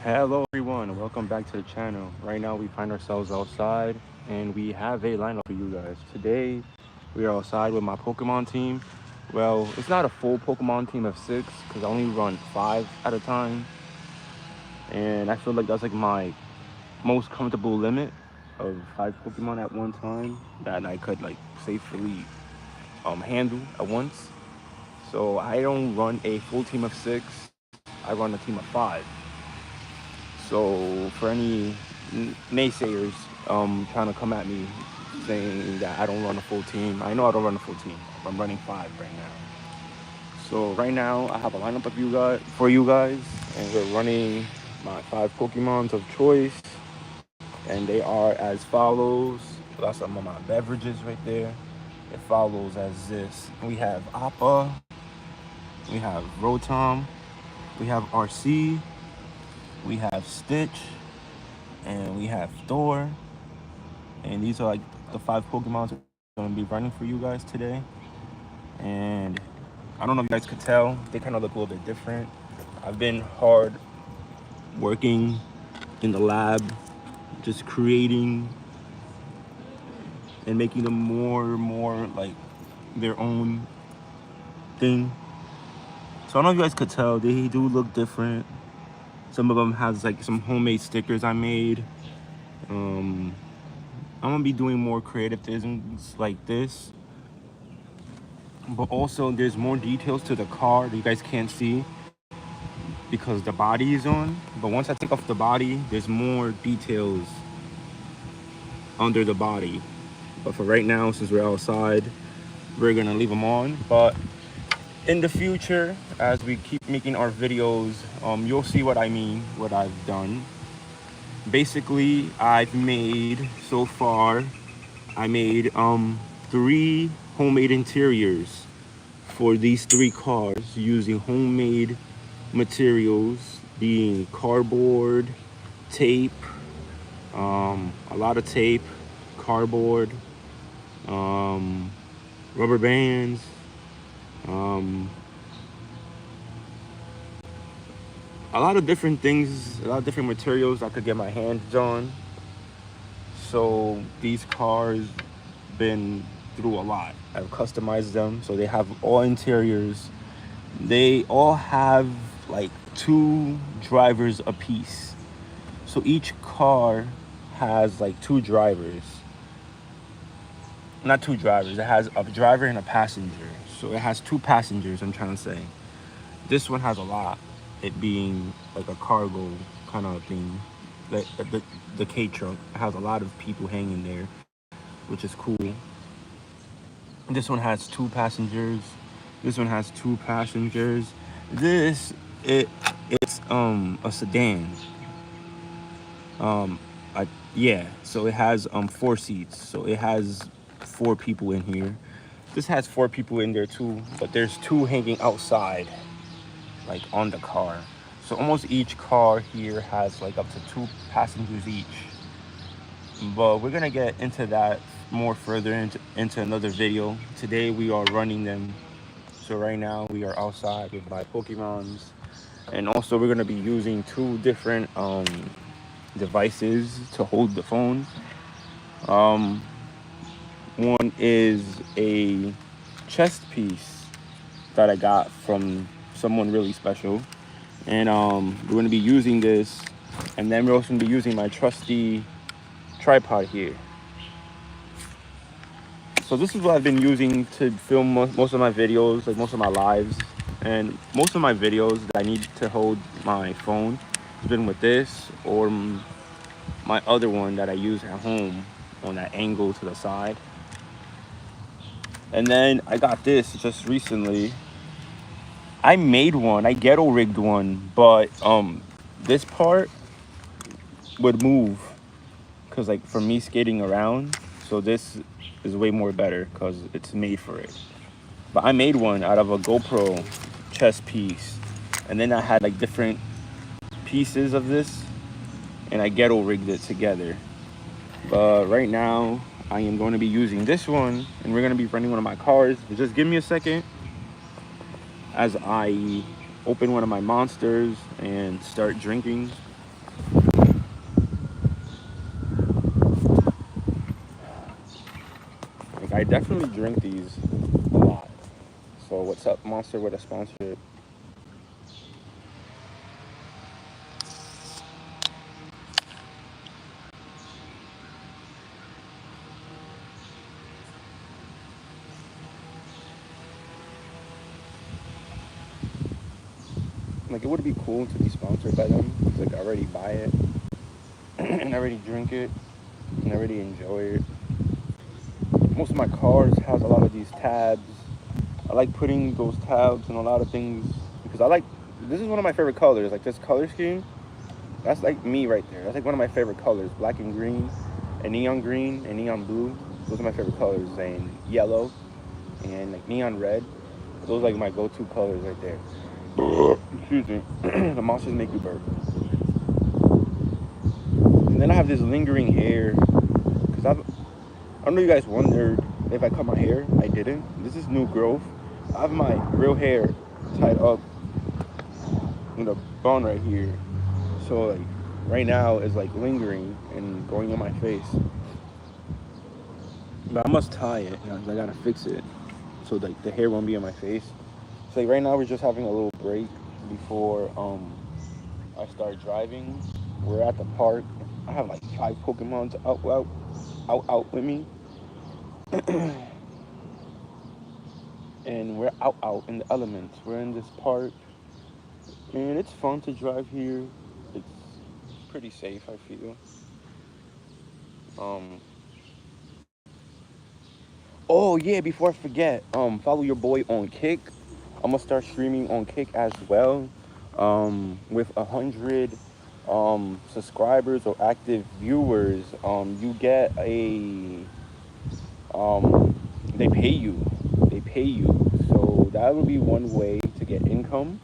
Hello everyone, welcome back to the channel. Right now we find ourselves outside and we have a lineup for you guys. Today we are outside with my Pokemon team. Well, it's not a full Pokemon team of 6 because I only run 5 at a time. And I feel like that's like my most comfortable limit of 5 Pokemon at one time that I could like safely handle at once. So I don't run a full team of 6, I run a team of 5. So for any naysayers trying to come at me saying that I don't run a full team, I know I don't run a full team. I'm running 5 right now. So right now I have a lineup of you guys for you guys, and we're running my 5 Pokemons of choice, and they are as follows. That's some of my beverages right there. It follows as this: we have Appa, we have Rotom, we have RC, we have Stitch, and we have Thor. And these are like the 5 Pokemon I'm gonna be running for you guys today. And I don't know if you guys could tell, they kind of look a little bit different. I've been hard working in the lab, just creating and making them more and more like their own thing. So I don't know if you guys could tell, they do look different. Some of them has like some homemade stickers I made. I'm gonna be doing more creative things like this, but also there's more details to the car that you guys can't see because the body is on. But once I take off the body, there's more details under the body. But for right now, since we're outside, we're gonna leave them on. But in the future, as we keep making our videos, you'll see what I mean, what I've done. Basically, I've made so far, I made 3 homemade interiors for these 3 cars using homemade materials, being cardboard, tape, a lot of tape, cardboard, rubber bands, a lot of different things, a lot of different materials I could get my hands on. So these cars been through a lot. I've customized them so they have all interiors. They all have like 2 drivers apiece. So each car has like 2 drivers. Not 2 drivers, it has a driver and a passenger. So it has 2 passengers, I'm trying to say. This one has a lot, it being like a cargo kind of thing. The K truck has a lot of people hanging there, which is cool. This one has 2 passengers. This one has 2 passengers. This it's a sedan. Yeah, so it has 4 seats. So it has 4 people in here. This has 4 people in there too, but there's 2 hanging outside, like on the car. So almost each car here has like up to 2 passengers each. But we're gonna get into that more further into another video. Today we are running them. So right now we are outside with my Pokemons. And also we're gonna be using 2 different devices to hold the phone. One is a chest piece that I got from someone really special. And we're gonna be using this. And then we're also gonna be using my trusty tripod here. So this is what I've been using to film most of my videos, like most of my lives. And most of my videos that I need to hold my phone has been with this or my other one that I use at home on that angle to the side. And then I got this just recently. I made one, I ghetto rigged one, but this part would move because like for me skating around, so this is way more better because it's made for it. But I made one out of a GoPro chest piece, and then I had like different pieces of this and I ghetto rigged it together. But right now I am going to be using this one and we're going to be running one of my cars. But just give me a second as I open one of my monsters and start drinking. I definitely drink these a lot. So what's up, Monster, with a sponsorship? Like, it would be cool to be sponsored by them. 'Cause, like, I already buy it and I already drink it and I already enjoy it. Most of my cars has a lot of these tabs. I like putting those tabs in a lot of things because I like. This is one of my favorite colors. Like, this color scheme, that's like me right there. That's like one of my favorite colors: black and green, and neon blue. Those are my favorite colors. And yellow and like neon red. Those are like my go-to colors right there. Excuse me. The monsters make you burp. And then I have this lingering hair because I don't know if you guys wondered if I cut my hair. I didn't. This is new growth. I have my real hair tied up in a bun right here. So like right now it's like lingering and going on my face. But I must tie it. You know, I gotta fix it so like the hair won't be on my face. So like right now we're just having a little break before I start driving. We're at the park. I have like 5 Pokemons out with me. And we're out in the elements. We're in this park and it's fun to drive here. It's pretty safe, I feel. Um oh yeah, before I forget, follow your boy on Kick. I'm gonna start streaming on Kick as well. With 100 subscribers or active viewers, you get a they pay you. They pay you. So that would be one way to get income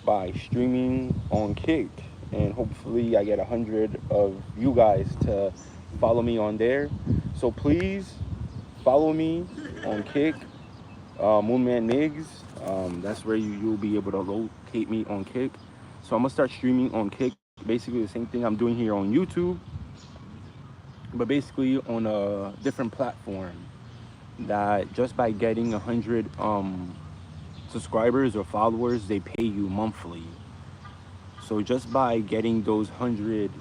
by streaming on Kick. And hopefully I get 100 of you guys to follow me on there. So please follow me on Kick, Moonman Niggs. That's where you'll be able to locate me on Kick. So I'm gonna start streaming on Kick. Basically the same thing I'm doing here on YouTube, but basically on a different platform. That just by getting 100 subscribers or followers, they pay you monthly. So just by getting those 100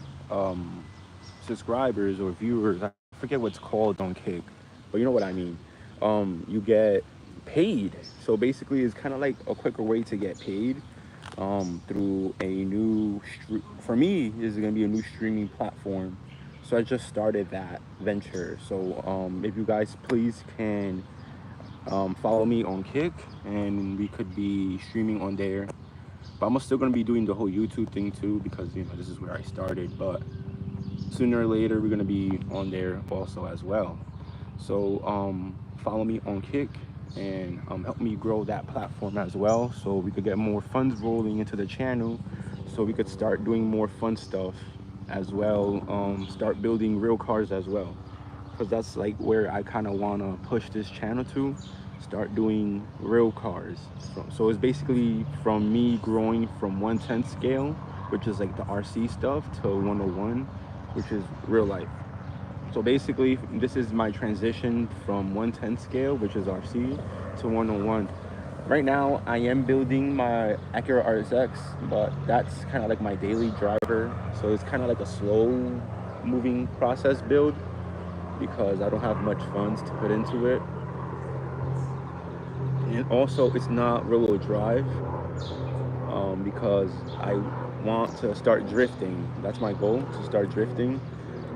subscribers or viewers, I forget what's called on Kick, but you know what I mean. You get paid. So basically, it's kind of like a quicker way to get paid through a new. For me, this is gonna be a new streaming platform. So I just started that venture. So if you guys please can follow me on Kick, and we could be streaming on there. But I'm still gonna be doing the whole YouTube thing too because you know this is where I started. But sooner or later we're gonna be on there also as well. So follow me on Kick and help me grow that platform as well, so we could get more funds rolling into the channel, so we could start doing more fun stuff as well. Start building real cars as well, because that's like where I kind of want to push this channel to. Start doing real cars. So it's basically from me growing from 1/10 scale, which is like the RC stuff, to 101, which is real life. So basically, this is my transition from 1/10 scale, which is RC, to 101. Right now, I am building my Acura RSX, but that's kind of like my daily driver. So it's kind of like a slow moving process build because I don't have much funds to put into it. And also, it's not rear-wheel drive because I want to start drifting. That's my goal, to start drifting.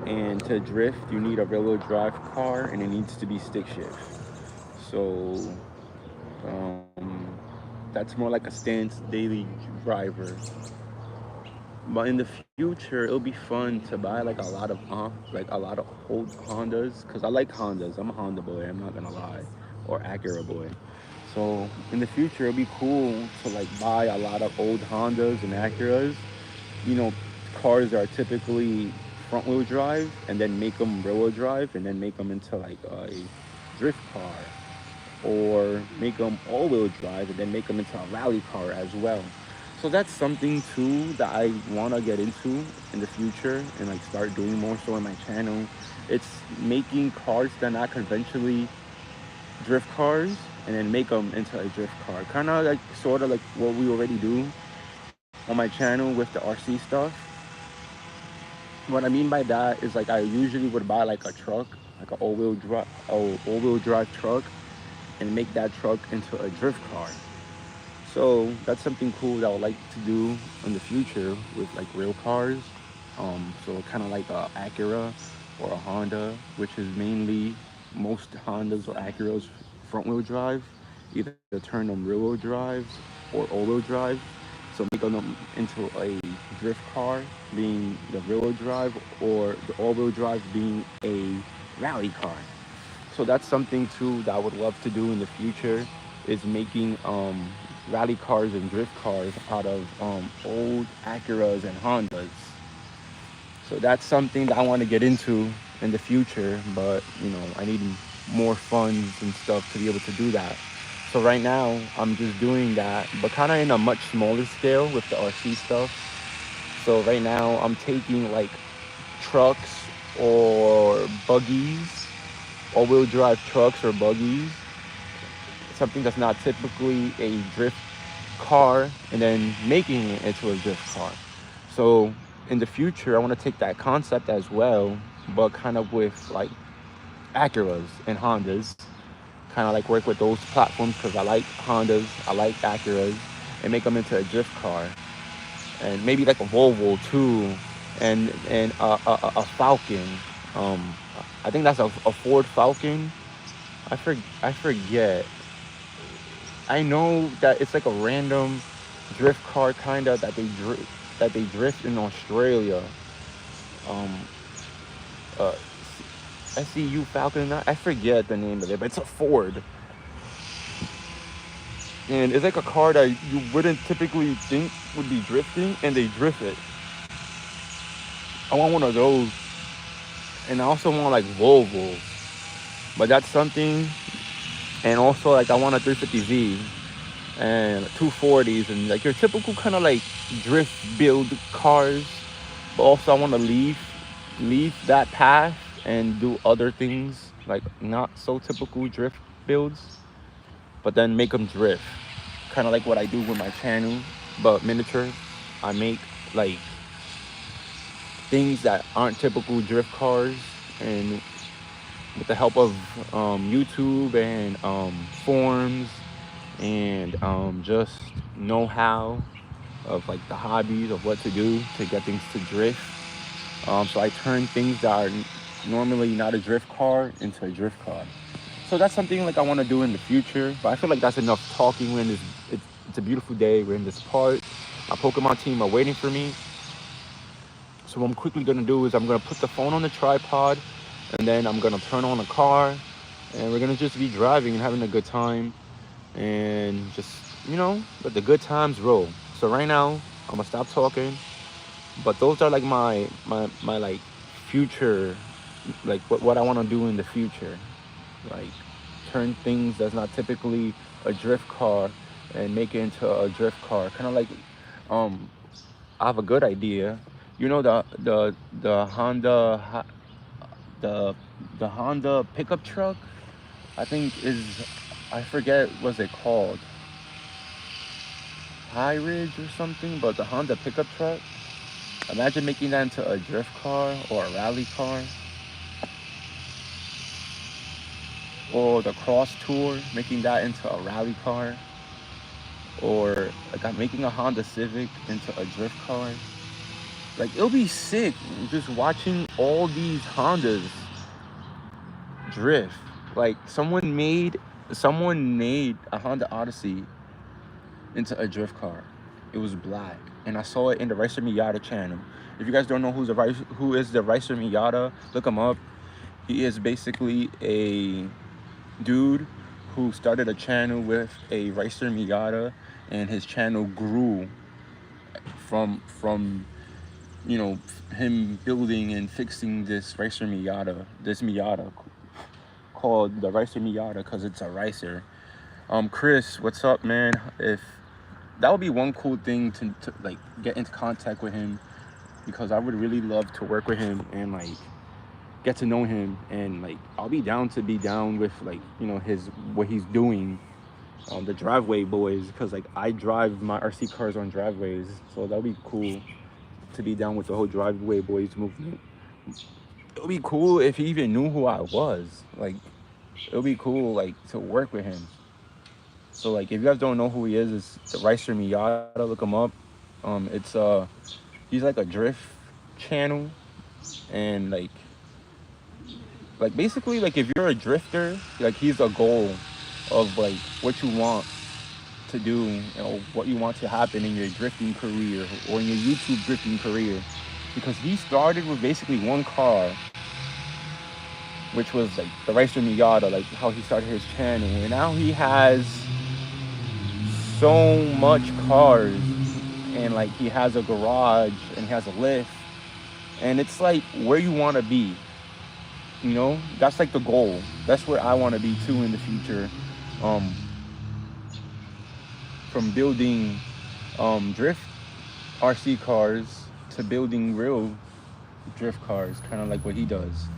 And to drift, you need a rear-wheel drive car, and it needs to be stick shift. So that's more like a stance daily driver. But in the future, it'll be fun to buy like a lot of old Hondas, because I like Hondas. I'm a Honda boy. I'm not gonna lie, or Acura boy. So in the future, it'll be cool to like buy a lot of old Hondas and Acuras. You know, cars that are typically front wheel drive, and then make them rear wheel drive, and then make them into like a drift car, or make them all wheel drive and then make them into a rally car as well. So that's something too that I want to get into in the future and like start doing more so on my channel. It's making cars that are not conventionally drift cars and then make them into a drift car. Kind of like, sort of like what we already do on my channel with the RC stuff. What I mean by that is like I usually would buy like a truck, like an all-wheel drive truck, and make that truck into a drift car. So that's something cool that I would like to do in the future with like real cars. So kind of like a Acura or a Honda, which is mainly most Hondas or Acuras front wheel drive. Either turn them rear wheel drives or all wheel drive. So making them into a drift car being the rear wheel drive, or the all wheel drive being a rally car. So that's something too that I would love to do in the future, is making rally cars and drift cars out of old Acuras and Hondas. So that's something that I want to get into in the future, but I need more funds and stuff to be able to do that. So right now I'm just doing that, but kind of in a much smaller scale with the RC stuff. So right now I'm taking like trucks or buggies, all-wheel drive trucks or buggies, something that's not typically a drift car, and then making it into a drift car. So in the future, I want to take that concept as well, but kind of with like Acuras and Hondas, kind of like work with those platforms because I like Hondas, I like Acuras, and make them into a drift car, and maybe like a Volvo too, and a Falcon. Um, I think that's a Ford Falcon. I forget. I know that it's like a random drift car kind of that they drift in Australia. Um, uh, SEU Falcon. I forget the name of it, but it's a Ford, and it's like a car that you wouldn't typically think would be drifting, and they drift it. I want one of those, and I also want like Volvo, but that's something. And also like I want a 350Z and 240s and like your typical kind of like drift build cars, but also I want to leave that path and do other things like not so typical drift builds, but then make them drift, kind of like what I do with my channel, but miniature. I make like things that aren't typical drift cars, and with the help of YouTube and forums and just know-how of like the hobbies of what to do to get things to drift. So I turn things that are normally not a drift car into a drift car. So that's something like I want to do in the future. But I feel like that's enough talking. It's a beautiful day. We're in this park. My Pokemon team are waiting for me. So what I'm quickly gonna do is I'm gonna put the phone on the tripod, and then I'm gonna turn on the car, and we're gonna just be driving and having a good time, and just let the good times roll. So right now I'm gonna stop talking, but those are like my like future, like what I want to do in the future, like turn things that's not typically a drift car and make it into a drift car, kind of like um I have a good idea. The the the Honda pickup truck, I think is, I forget what's it called, High Ridge or something, but the Honda pickup truck. Imagine making that into a drift car or a rally car, or the Cross Tour, making that into a rally car, or like I'm making a Honda Civic into a drift car. Like it'll be sick just watching all these Hondas drift. Like someone made a Honda Odyssey into a drift car. It was black, and I saw it in the Racer Miata channel. If you guys don't know who is the Racer Miata, look him up. He is basically a dude who started a channel with a Racer Miata, and his channel grew from him building and fixing this Miata called the Racer Miata because it's a racer. Chris, what's up, man? If that would be one cool thing to like get into contact with him, because I would really love to work with him and like get to know him, and like I'll be down to be down with like his what he's doing, the driveway boys, because like I drive my RC cars on driveways, so that'll be cool to be down with the whole driveway boys movement. It'll be cool if he even knew who I was. Like it'll be cool like to work with him. So like if you guys don't know who he is, it's the Ricer Miata. Look him up. It's he's like a drift channel, and like basically like if you're a drifter, like he's a goal of like what you want to do, what you want to happen in your drifting career or in your YouTube drifting career, because he started with basically one car, which was like the Ricer Miata, like how he started his channel, and now he has so much cars, and like he has a garage and he has a lift, and it's like where you want to be. That's like the goal. That's where I want to be too in the future. From building drift RC cars to building real drift cars, kind of like what he does.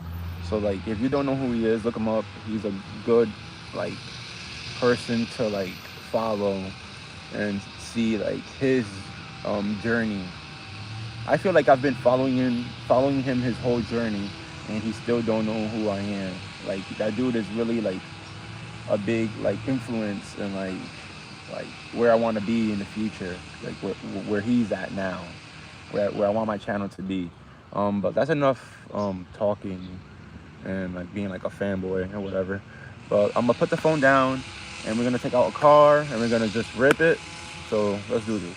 So like if you don't know who he is, look him up. He's a good like person to like follow and see like his journey. I feel like I've been following him his whole journey, and he still don't know who I am. Like that dude is really like a big like influence and like where I want to be in the future, like where he's at now, where I want my channel to be. But that's enough talking and like being like a fanboy or whatever. But I'm gonna put the phone down, and we're gonna take out a car and we're gonna just rip it. So let's do this.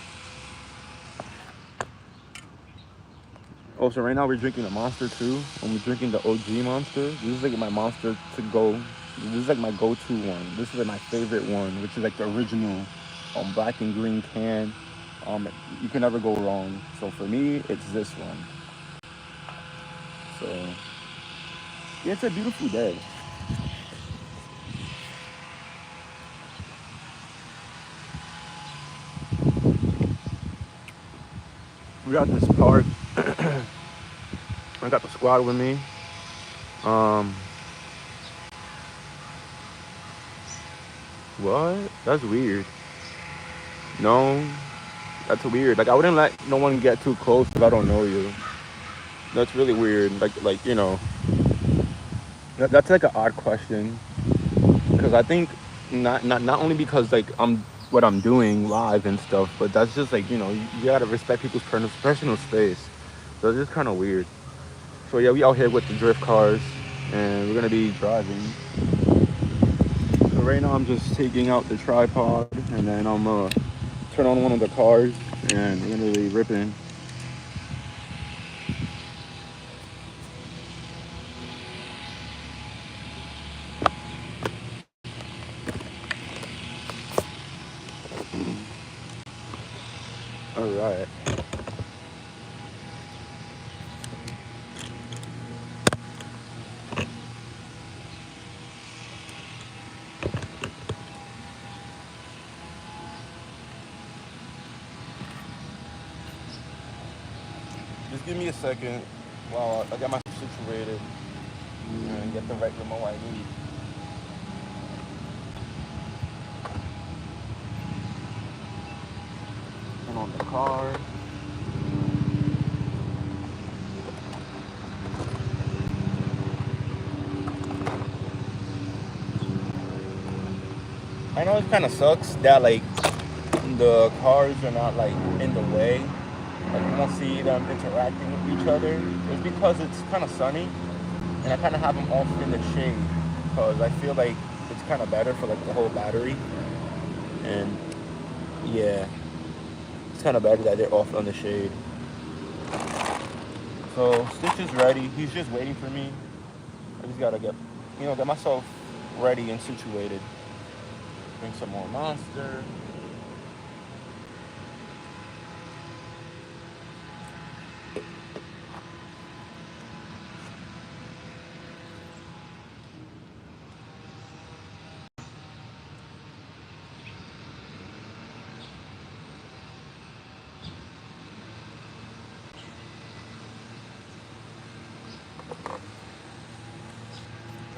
Oh, so right now we're drinking a Monster too, and we're drinking the OG Monster. This is like my Monster to go. This is like my go-to one. This is like my favorite one, which is like the original black and green can. You can never go wrong. So for me, it's this one. So yeah, it's a beautiful day. We got this park. I got the squad with me. What? That's weird. No, that's weird. Like I wouldn't let no one get too close if I don't know you. That's really weird. Like that's like an odd question, because I think not only because like what I'm doing live and stuff, but that's just like you gotta respect people's personal space. So it's just kind of weird. So yeah, we out here with the drift cars, and we're gonna be driving. So right now I'm just taking out the tripod, and then I'm gonna turn on one of the cars, and we're gonna be ripping. All right. Just give me a second while I get myself situated and get the right remote I need. Turn on the car. I know it kind of sucks that like the cars are not like in the way. Like you won't see them interacting with each other. It's because it's kind of sunny, and I kind of have them off in the shade, because I feel like it's kind of better for like the whole battery. And yeah, it's kind of better that they're off on the shade. So Stitch is ready. He's just waiting for me. I just gotta get myself ready and situated. Drink some more Monster.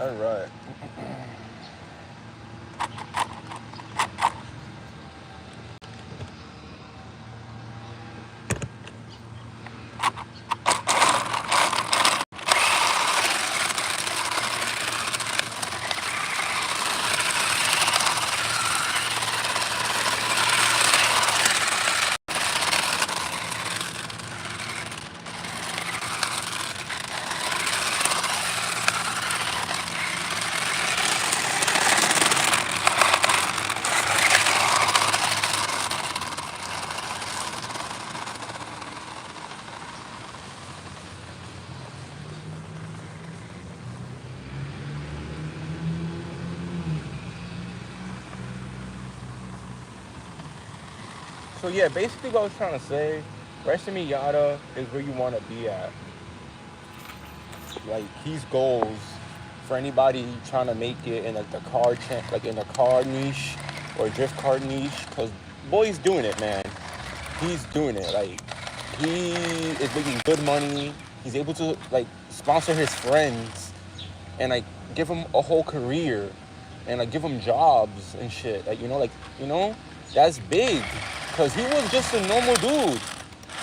All right. So yeah, basically what I was trying to say, Rest Miata is where you want to be at. Like he's goals for anybody trying to make it in like the like in the car niche or drift car niche. Cause boy's doing it, man. He's doing it. Like he is making good money. He's able to like sponsor his friends and like give him a whole career and like give him jobs and shit. Like that's big. Cause he was just a normal dude.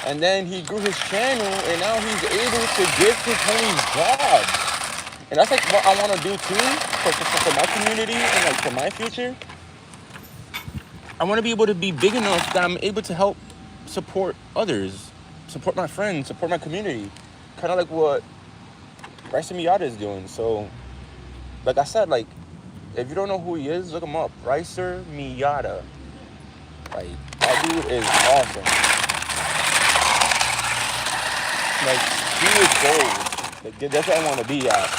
And then he grew his channel, and now he's able to give his homies jobs. And that's like what I want to do too for my community and like for my future. I want to be able to be big enough that I'm able to help support others, support my friends, support my community. Kind of like what Ricer Miata is doing. So, like I said, like if you don't know who he is, look him up. Ricer Miata. Like that dude is awesome. Like, he is gold. Like, that's what I want to be at.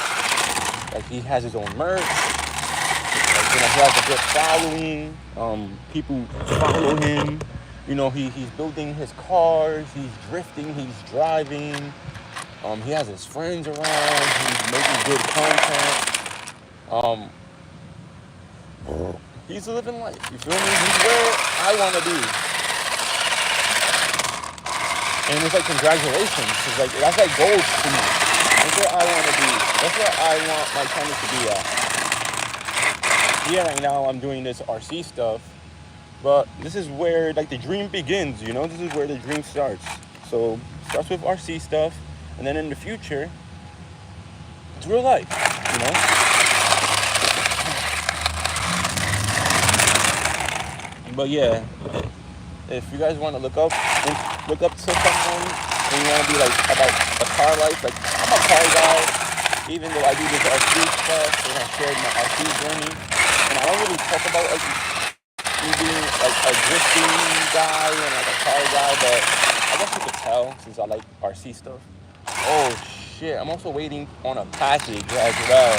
Like, he has his own merch. Like, he has a good following. People follow him. He's building his cars. He's drifting. He's driving. He has his friends around. He's making good content. He's living life. You feel me? He's where I want to be. And it's like congratulations, cause like that's like goals to me. That's where I want to be. That's where I want my channel to be at. Yeah, right now I'm doing this RC stuff, but this is where like the dream begins. This is where the dream starts. So it starts with RC stuff, and then in the future, it's real life. But yeah, if you guys want to look up to someone and you want to be like about a car life, like I'm a car guy, even though I do this RC stuff and I shared my RC journey, and I don't really talk about like me being like a drifting guy and like a car guy, but I guess you could tell since I like RC stuff. Oh shit, I'm also waiting on a package as well.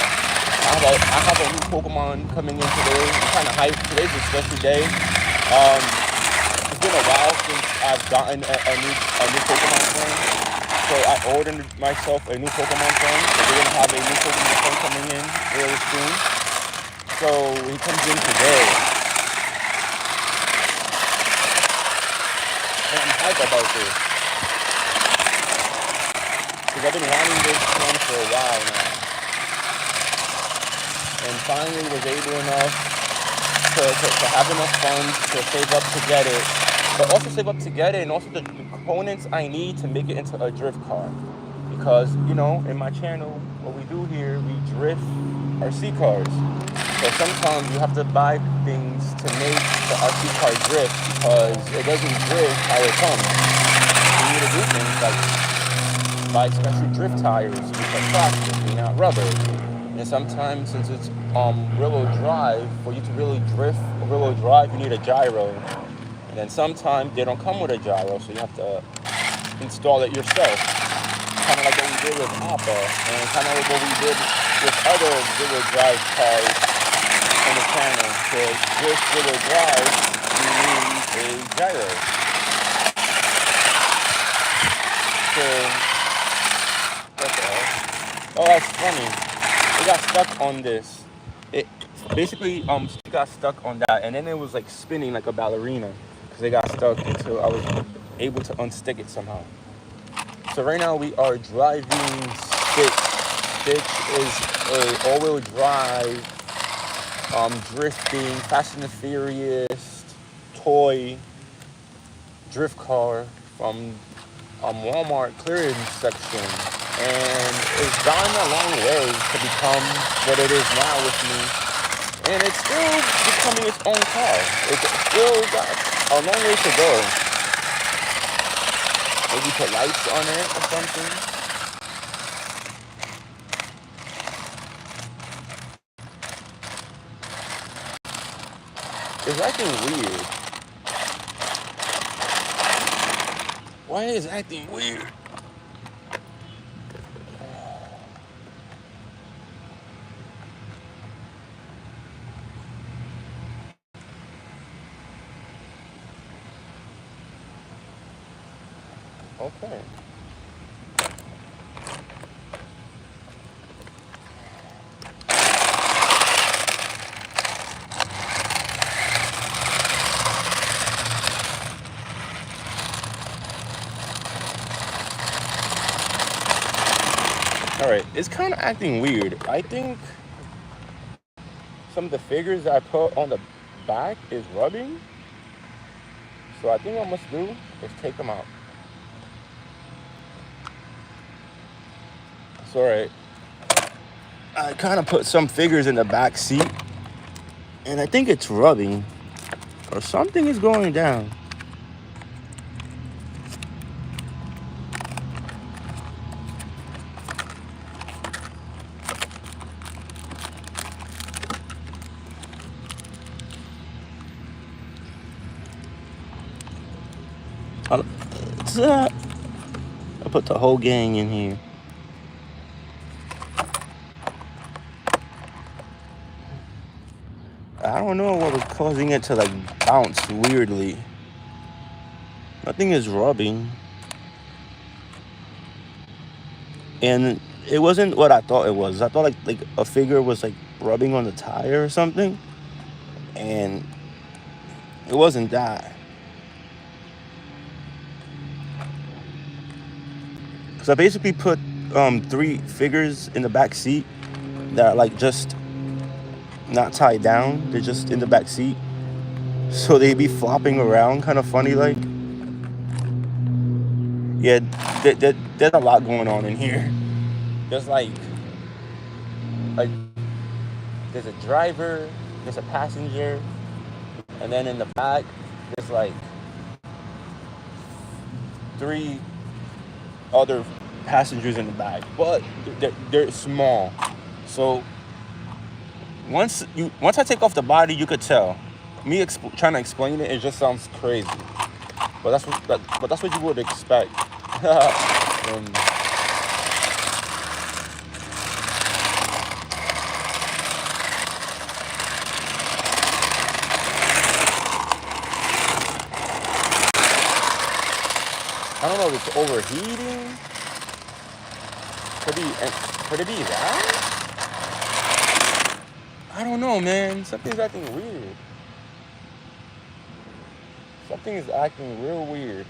I have a new Pokemon coming in today. I'm kind of hyped. Today's a special day. It's been a while since I've gotten a new Pokemon friend. So I ordered myself a new Pokemon friend. So we're gonna have a new Pokemon friend coming in really soon. So he comes in today. And I'm hyped about this. Because I've been wanting this one for a while now. And finally was able enough to have enough funds to save up to get it, but also save up to get it and also the components I need to make it into a drift car. Because, in my channel, what we do here, we drift RC cars. So sometimes you have to buy things to make the RC car drift because it doesn't drift how it comes. You need to do things like buy special drift tires, which are plastic, not rubber. And sometimes, since it's rear-wheel drive, for you to really drift a rear-wheel drive, you need a gyro. And then sometimes they don't come with a gyro, so you have to install it yourself. Kind of like what we did with Appa, and kind of like what we did with other rear-wheel drive cars on the channel. To drift rear-wheel drive, you need a gyro. So, what the hell? Oh, that's funny. It got stuck on this. It basically got stuck on that, and then it was like spinning like a ballerina because it got stuck until I was able to unstick it somehow. So right now we are driving 6 Stitch is a all-wheel drive, drifting, Fast and the Furious toy drift car from Walmart clearance section, and it's gone a long way to become what it is now with me, and it's still becoming its own car. It's still got a long way to go. Maybe put lights on it or something. It's acting weird. Why is it acting weird? Okay. Alright, it's kind of acting weird. I think some of the figures that I put on the back is rubbing. So I think what I must do is take them out. It's alright. I kind of put some figures in the back seat, and I think it's rubbing, or something is going down. I put the whole gang in here. I don't know what was causing it to like bounce weirdly. Nothing is rubbing. And it wasn't what I thought it was. I thought like a figure was like rubbing on the tire or something. And it wasn't that. Because I basically put 3 figures in the back seat that are like just not tied down. They're just in the back seat. So they be flopping around kind of funny like. Yeah, there's a lot going on in here. There's like there's a driver, there's a passenger, and then in the back there's like 3 other passengers in the back, but they're small. So once I take off the body, you could tell. Me trying to explain it just sounds crazy, but that's what you would expect. I don't know if it's overheating. Could it be that? I don't know, man. Something's acting weird. Something is acting real weird.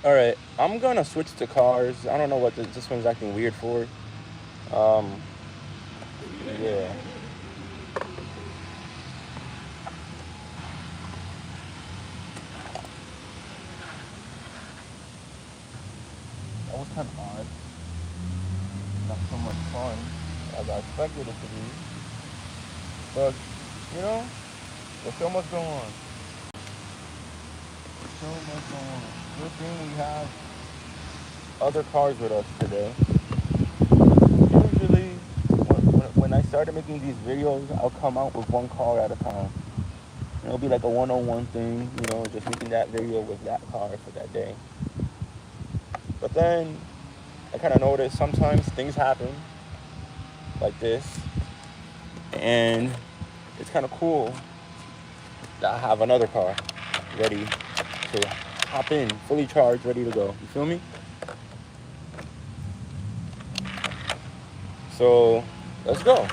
Alright, I'm gonna switch to cars. I don't know what this one's acting weird for. Yeah. That was kind of odd. Not so much fun as I expected it to be. But, you know, there's so much going on. So much going on. Good thing we have other cars with us today. Usually, when I started making these videos, I'll come out with one car at a time. And it'll be like a one-on-one thing, you know, just making that video with that car for that day. But then, I kind of noticed sometimes things happen like this. And it's kind of cool that I have another car. ready to hop in, fully charged, ready to go. You feel me? So let's go.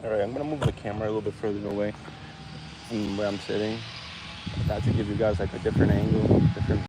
All right, I'm gonna move the camera a little bit further away from where I'm sitting. That to give you guys like a different angle, different.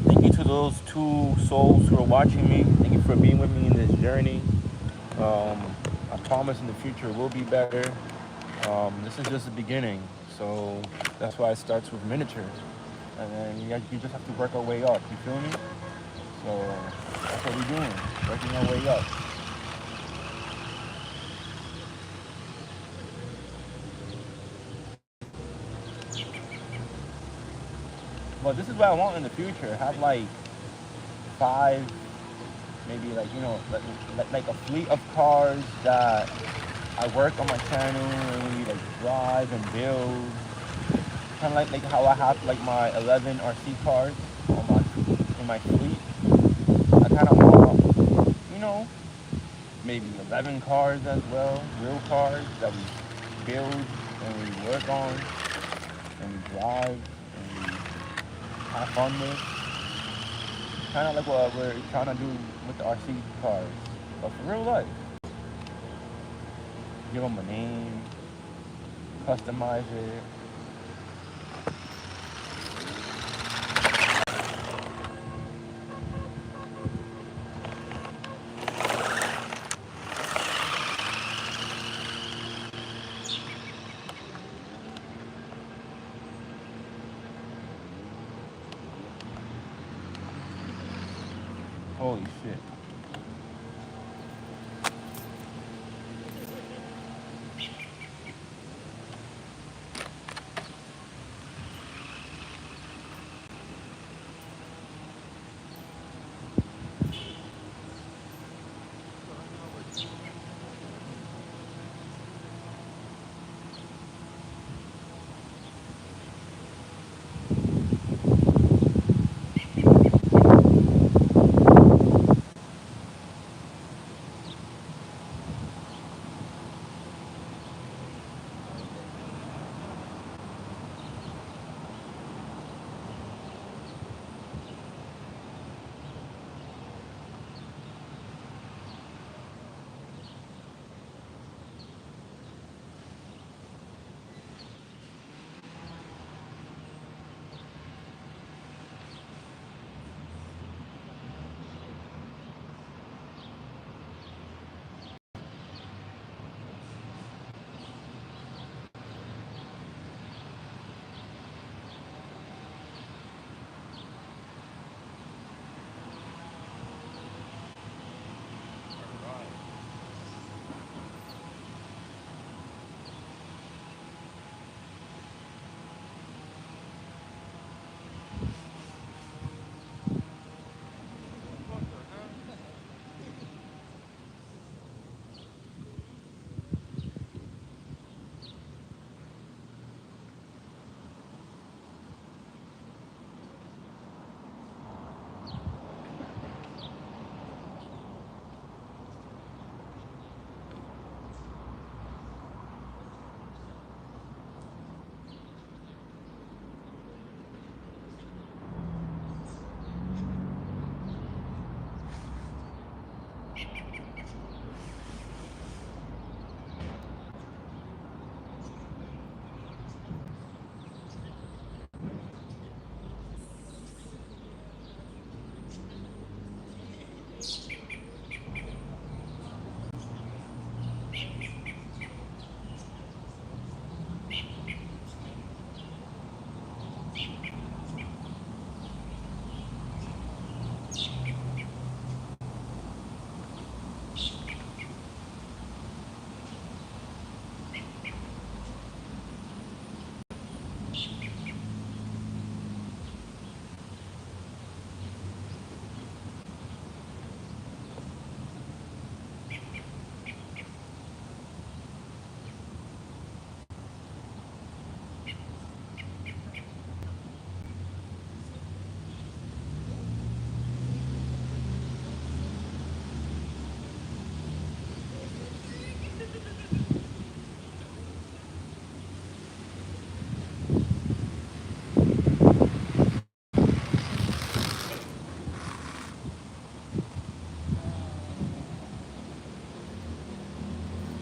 Thank you to those two souls who are watching me. Thank you for being with me in this journey. I promise in the future will be better. This is just the beginning, so that's why it starts with miniatures, and then you just have to work our way up. You feel me? So that's what we're doing, working our way up. But this is what I want in the future. Have like 5, maybe like, like a fleet of cars that I work on my channel and we like drive and build. Kind of like how I have like my 11 RC cars on in my fleet. I kind of want, maybe 11 cars as well, real cars that we build and we work on and we drive and we have fun with. Kind of like what we're trying to do with the RC cars, but for real life. Give them a name, customize it. Holy shit.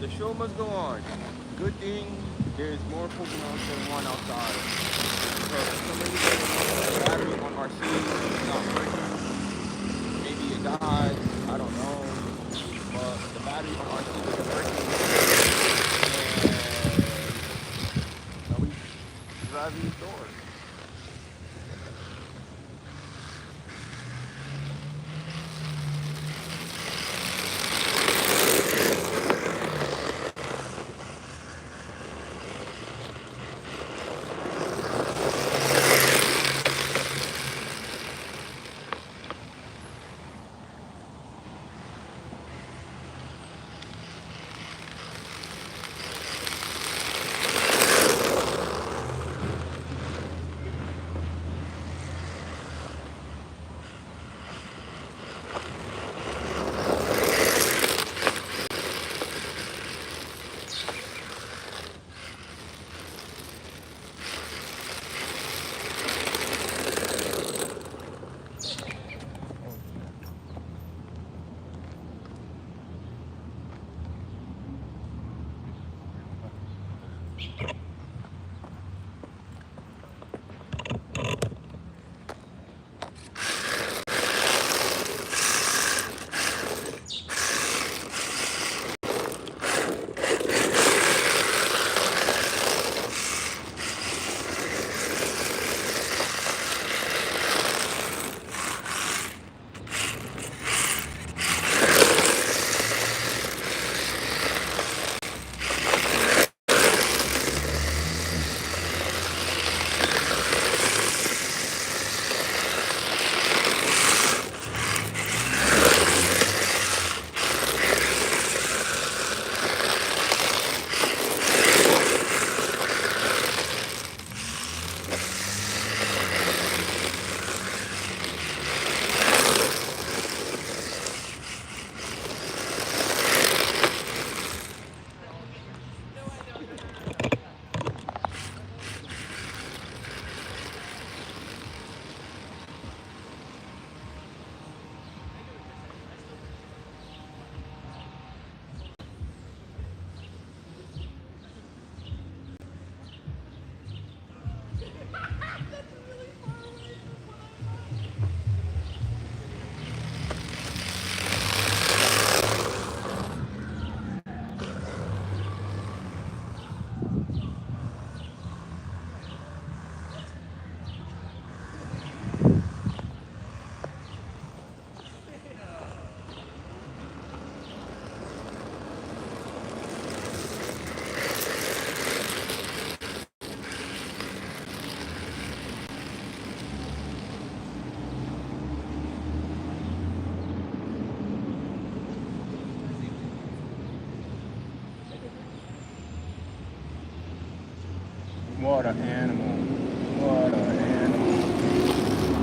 The show must go on. Good thing there's more Pokemon than one outside. So for some reason, the battery on our RC is not working. Maybe it died. I don't know. But the battery on our RC isn't working. And now we drive these doors.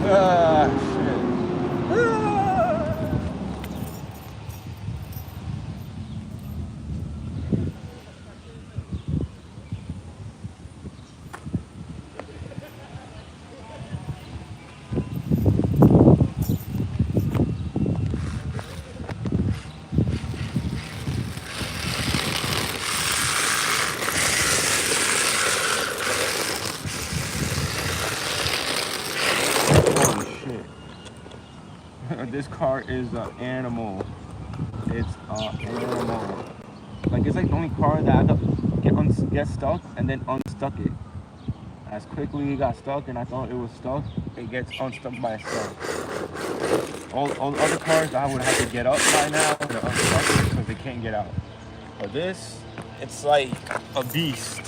Ah, shit. Ah. Holy shit. This car is an animal. It's an animal. Like, it's like the only car that I could get stuck and then unstuck it. As quickly it got stuck and I thought it was stuck, it gets unstuck by itself. All the other cars I would have to get up by now to unstuck it because they can't get out. But this, it's like a beast.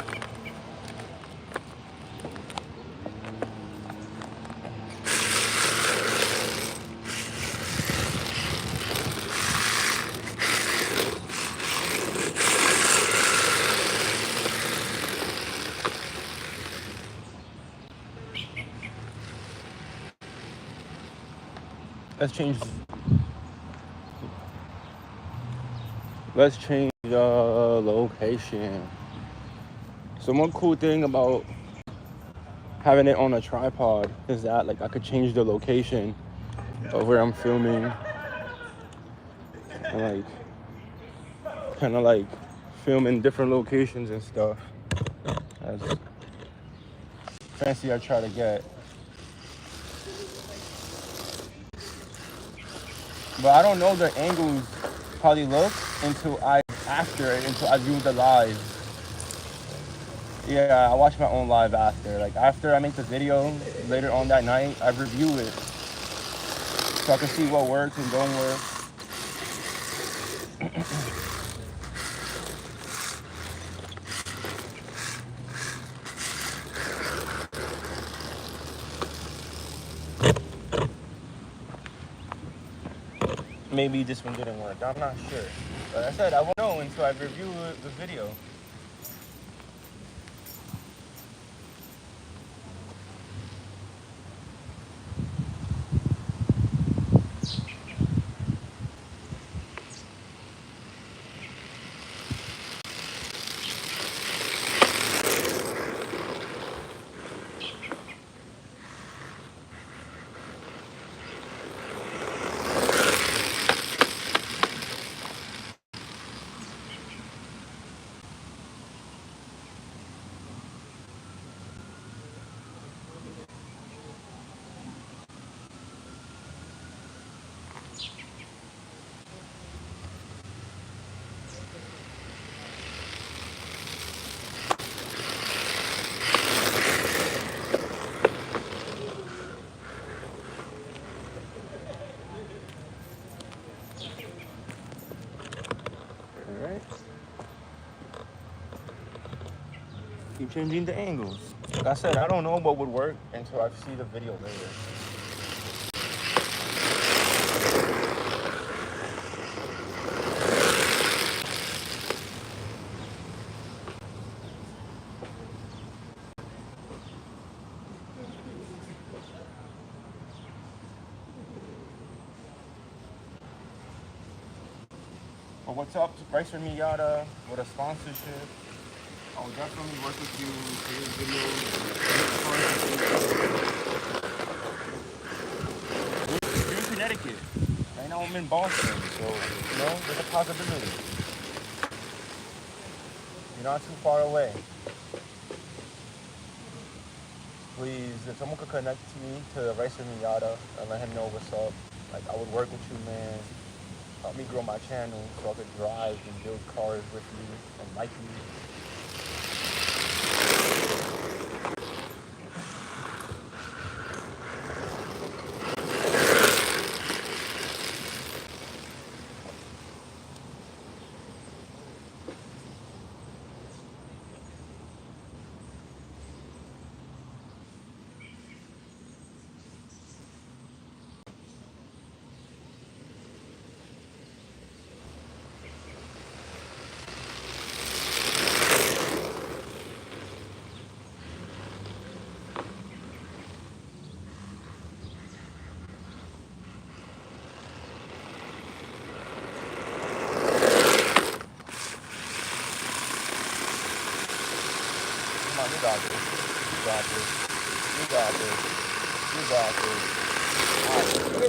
Let's change. Let's change the location. So one cool thing about having it on a tripod is that like I could change the location of where I'm filming and like kind of like film in different locations and stuff. As fancy I try to get. But I don't know the angles how they look until I view the live. Yeah, I watch my own live after. Like after I make the video later on that night, I review it so I can see what works and don't work. Maybe this one didn't work. I'm not sure. But I said I won't know until I review the video. Alright. Keep changing the angles. Like I said, I don't know what would work until I see the video later. But what's up, Racer Miata, with a sponsorship? I'll definitely work with you, create videos, you're in Connecticut. Right now I'm in Boston, so, you know, there's a possibility. You're not too far away. Please, if someone could connect me to Racer Miata and let him know what's up, like, I would work with you, man. Help me grow my channel so I could drive and build cars with you and like you.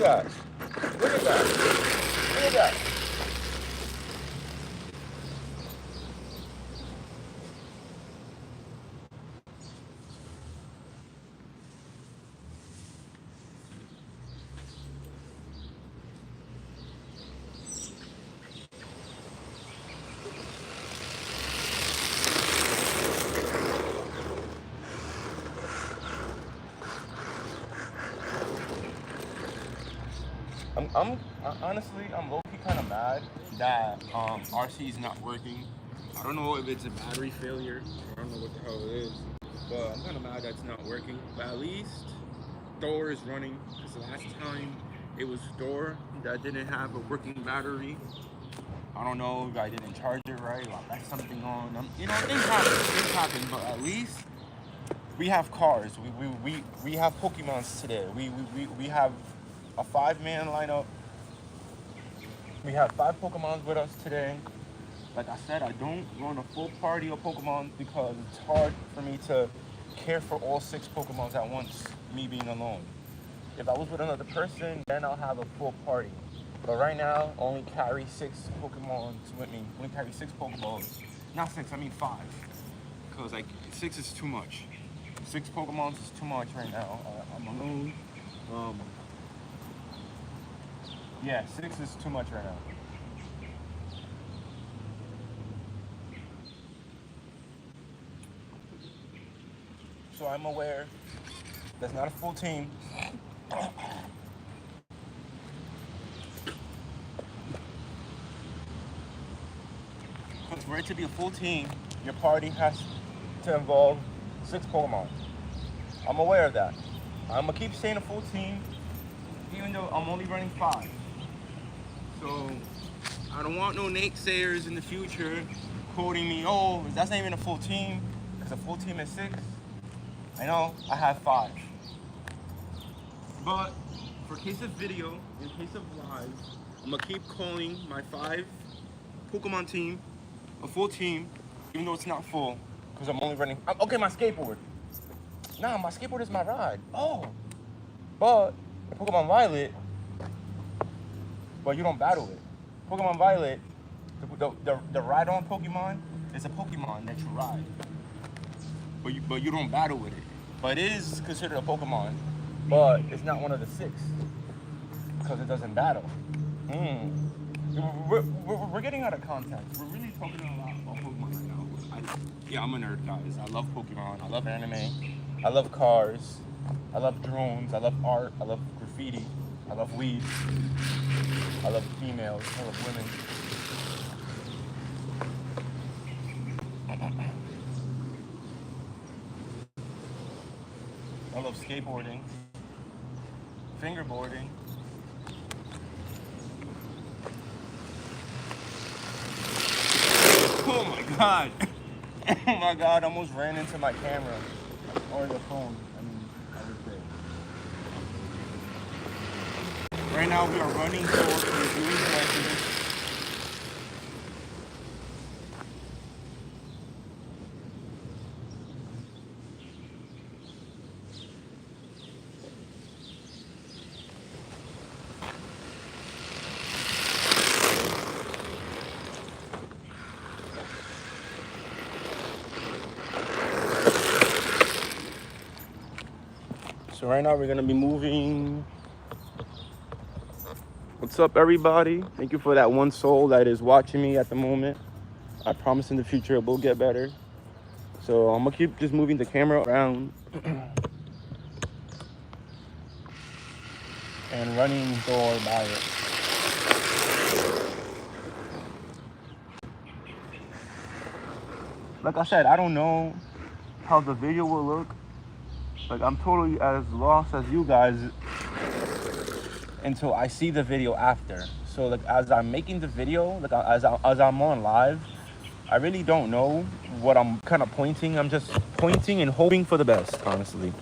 that. Look at that. Look at that. Honestly, I'm low-key kind of mad that RC is not working. I don't know if it's a battery failure. I don't know what the hell it is, but I'm kind of mad that it's not working. But at least Thor is running. Because last time it was Thor that didn't have a working battery. I don't know if I didn't charge it right, or I left something on. You know, things happen, but at least we have cars. We have Pokemons today. We have a 5-man lineup. We have 5 Pokemons with us today. Like I said, I don't run a full party of Pokemon because it's hard for me to care for all 6 Pokemons at once, me being alone. If I was with another person, then I'll have a full party. But right now, I only carry 6 Pokemons with me. I only carry 6 Pokeballs. Not 6, I mean 5. Because like 6 is too much. 6 Pokemons is too much right now. I'm alone. Yeah, 6 is too much right now. So I'm aware that's not a full team. Because for it to be a full team, your party has to involve 6 Pokemon. I'm aware of that. I'm gonna keep saying a full team, even though I'm only running 5. So I don't want no naysayers in the future quoting me, oh, that's not even a full team, because a full team is 6. I know, I have 5. But for case of video, in case of live, I'm gonna keep calling my 5 Pokemon team a full team, even though it's not full, because I'm only running, okay, my skateboard. Nah, my skateboard is my ride. Oh, but in Pokemon Violet, well, you don't battle it. Pokemon Violet, the ride-on Pokemon is a Pokemon that you ride, but you don't battle with it. But it is considered a Pokemon, but it's not one of the 6 because it doesn't battle. We're getting out of context. We're really talking a lot about Pokemon right now. Yeah, I'm a nerd, guys. I love Pokemon. I love anime. I love cars. I love drones. I love art. I love graffiti. I love weed. I love females. I love women. I love skateboarding, fingerboarding. Oh my God. Oh my God, I almost ran into my camera. Or the phone, I would say. Right now we are running towards the doing pleasures. So right now we're gonna be moving. What's up, everybody? Thank you for that one soul that is watching me at the moment. I promise in the future it will get better. So I'm gonna keep just moving the camera around and running door by it. Like I said, I don't know how the video will look. Like, I'm totally as lost as you guys until I see the video after. So like as I'm making the video, like as I'm on live, I really don't know what I'm kind of pointing. I'm just pointing and hoping for the best, honestly.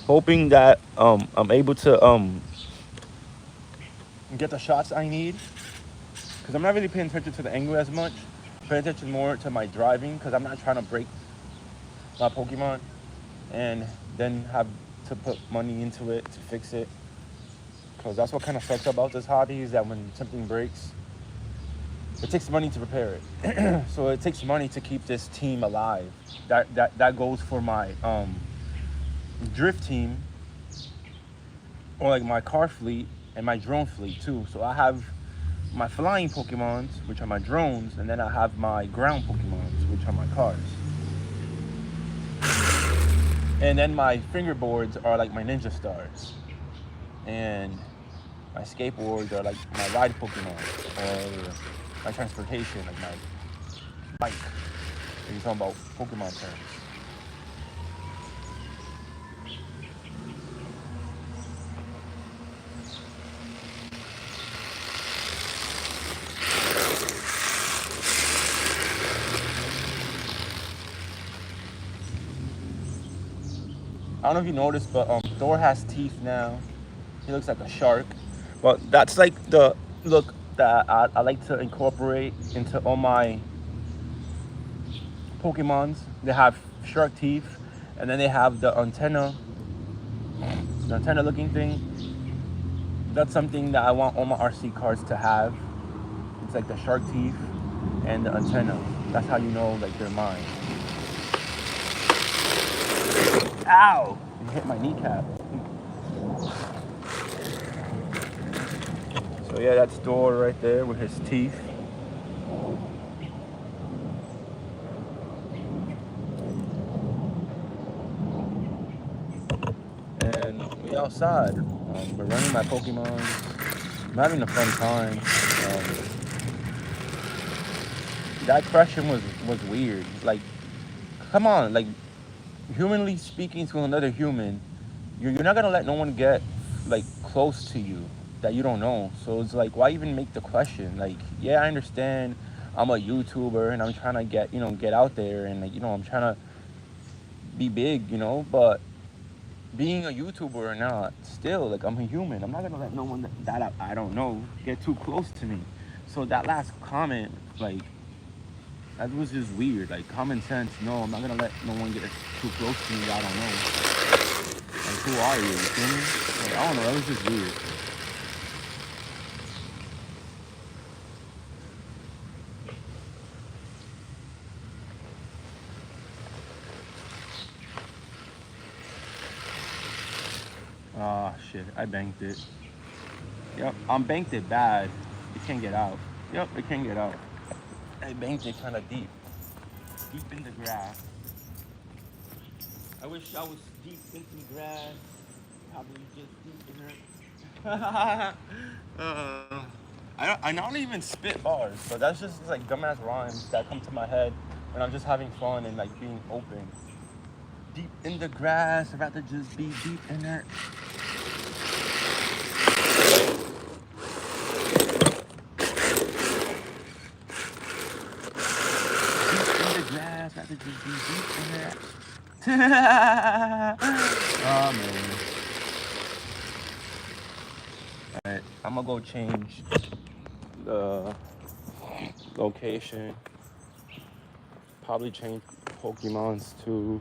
Hoping that I'm able to get the shots I need. Because I'm not really paying attention to the angle as much. Paying attention more to my driving because I'm not trying to break my Pokemon and then have to put money into it to fix it. because that's what kind of sucks about this hobby, is that when something breaks, it takes money to repair it. So it takes money to keep this team alive. That goes for my drift team, or like my car fleet and my drone fleet too. So I have my flying Pokemons, which are my drones, and then I have my ground Pokemons, which are my cars. And then my fingerboards are like my ninja stars. And my skateboards are like my ride Pokemon, or my transportation, like my bike. If you're talking about Pokemon terms. I don't know if you noticed, but Thor has teeth now. He looks like a shark. But that's like the look that I like to incorporate into all my Pokemons. They have shark teeth, and then they have the antenna looking thing. That's something that I want all my RC cars to have. It's like the shark teeth and the antenna. That's how you know like they're mine. Ow! It hit my kneecap. So yeah, that's Thor right there with his teeth. And we outside. We're running my Pokemon. I'm having a fun time. That question was weird. Like, come on, like, humanly speaking to another human, you're not gonna let no one get like close to you that you don't know. So it's like, why even make the question? Like, yeah, I understand I'm a YouTuber and I'm trying to get out there, and like, I'm trying to be big, but being a YouTuber or not, still, like, I'm a human. I'm not gonna let no one that I don't know get too close to me. So that last comment, like, that was just weird. Like, common sense, no, I'm not gonna let no one get too close to me that I don't know. Like, who are you? You feel me? Like, I don't know, that was just weird. Ah, shit, I banked it. Yep, I'm banked it bad. It can't get out. Yep, it can't get out. I banked it kind of deep. Deep in the grass. I wish I was deep into the grass. Probably just deep in there. I don't even spit bars, but that's just like dumbass rhymes that come to my head when I'm just having fun and like being open. Deep in the grass, I'd rather just be deep in there. I'd rather just be deep in there. Oh man. Alright, I'm gonna go change the location. Probably change Pokemons too.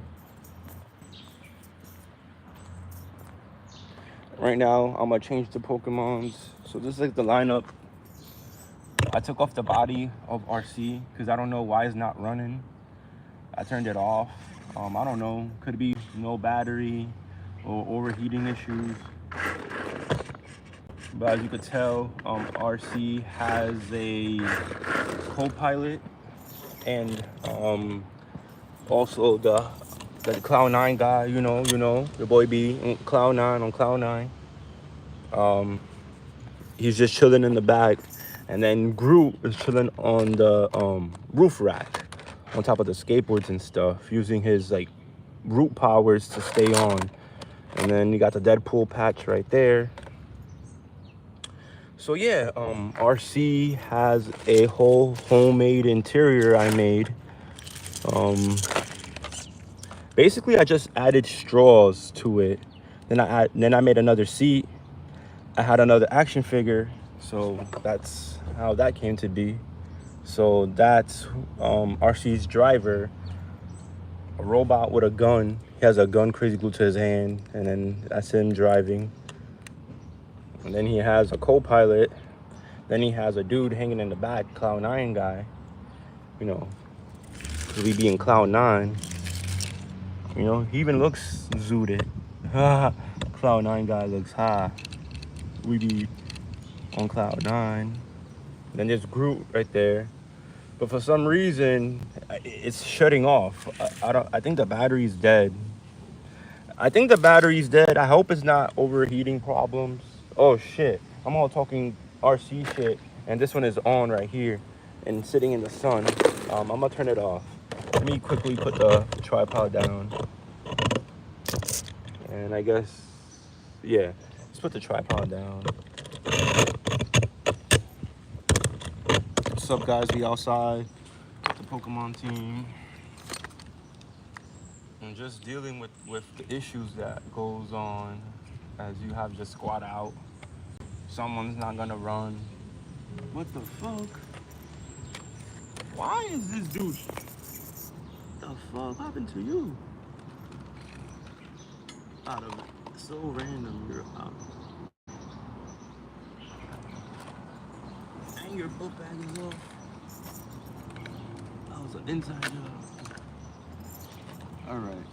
Right now, I'm gonna change the Pokemons. So this is like the lineup. I took off the body of RC because I don't know why it's not running. I turned it off. I don't know. Could be no battery or overheating issues. But as you could tell, RC has a co-pilot, and also the Cloud9 guy, your boy B, Cloud9 on Cloud9. He's just chilling in the back, and then Groot is chilling on the roof rack on top of the skateboards and stuff, using his like root powers to stay on. And then you got the Deadpool patch right there. So yeah, RC has a whole homemade interior I made. Basically I just added straws to it. Then I made another seat. I had another action figure, so that's how that came to be. So that's RC's driver, a robot with a gun. He has a gun crazy glued to his hand, and then that's him driving. And then he has a co-pilot. Then he has a dude hanging in the back, Cloud9 guy. You know, we be in Cloud9. You know, he even looks zooted. Cloud9 guy looks high. We be on Cloud9. Then there's Groot right there. But for some reason, it's shutting off. I think the battery's dead. I think the battery's dead. I hope it's not overheating problems. Oh shit. I'm all talking RC shit. And this one is on right here and sitting in the sun. I'm gonna turn it off. Let me quickly put the tripod down. And I guess, yeah, let's put the tripod down. What's up, guys? We outside, the Pokemon team. And just dealing with the issues that goes on as you have your squad out. Someone's not gonna run. What the fuck? Why is this dude? What the fuck happened to you? Out of it. So random, you're out. And your book bag is off. That was an inside job. Alright.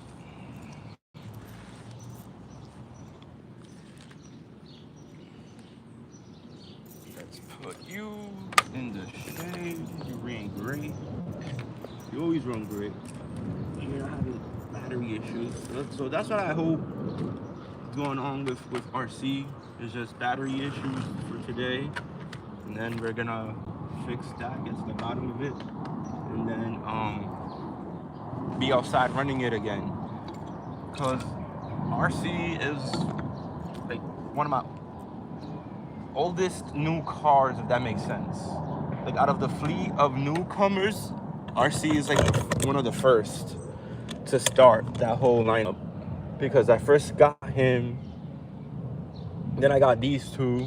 Let's put you in the shade. You ran great. You always run great. You're not having battery issues. So that's what I hope is going on with RC. It's just battery issues for today. And then we're gonna fix that, get to the bottom of it. And then be outside running it again. Cause RC is like one of my oldest new cars, if that makes sense. Like out of the fleet of newcomers, RC is like one of the first to start that whole lineup. Because I first got him, then I got these two,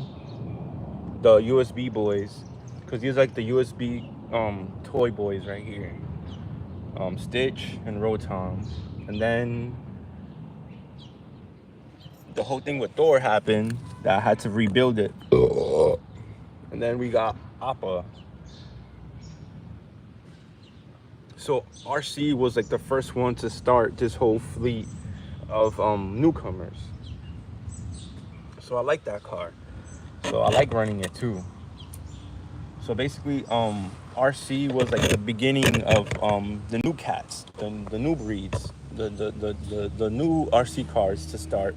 the USB boys. Cause these are like the USB toy boys right here. Stitch and Rotom. And then the whole thing with Thor happened that I had to rebuild it. And then we got Appa. So RC was like the first one to start this whole fleet of newcomers. So I like that car. So I like running it too. So basically RC was like the beginning of the new cats, the new breeds, the new RC cars to start.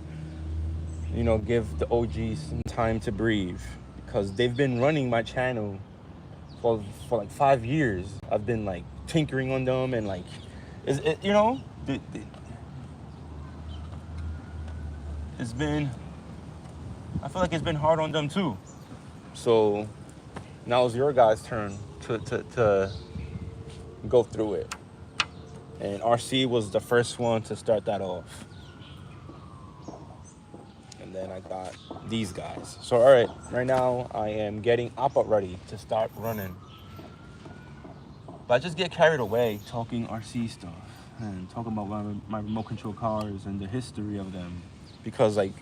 You know, give the OGs some time to breathe, because they've been running my channel for like 5 years. I've been like tinkering on them and like, you know, it's been, I feel like it's been hard on them too. So now it's your guys' turn to go through it. And RC was the first one to start that off. And then I got these guys. So all right, right now I am getting Appa ready to start running. But I just get carried away talking RC stuff and talking about my remote control cars and the history of them, because like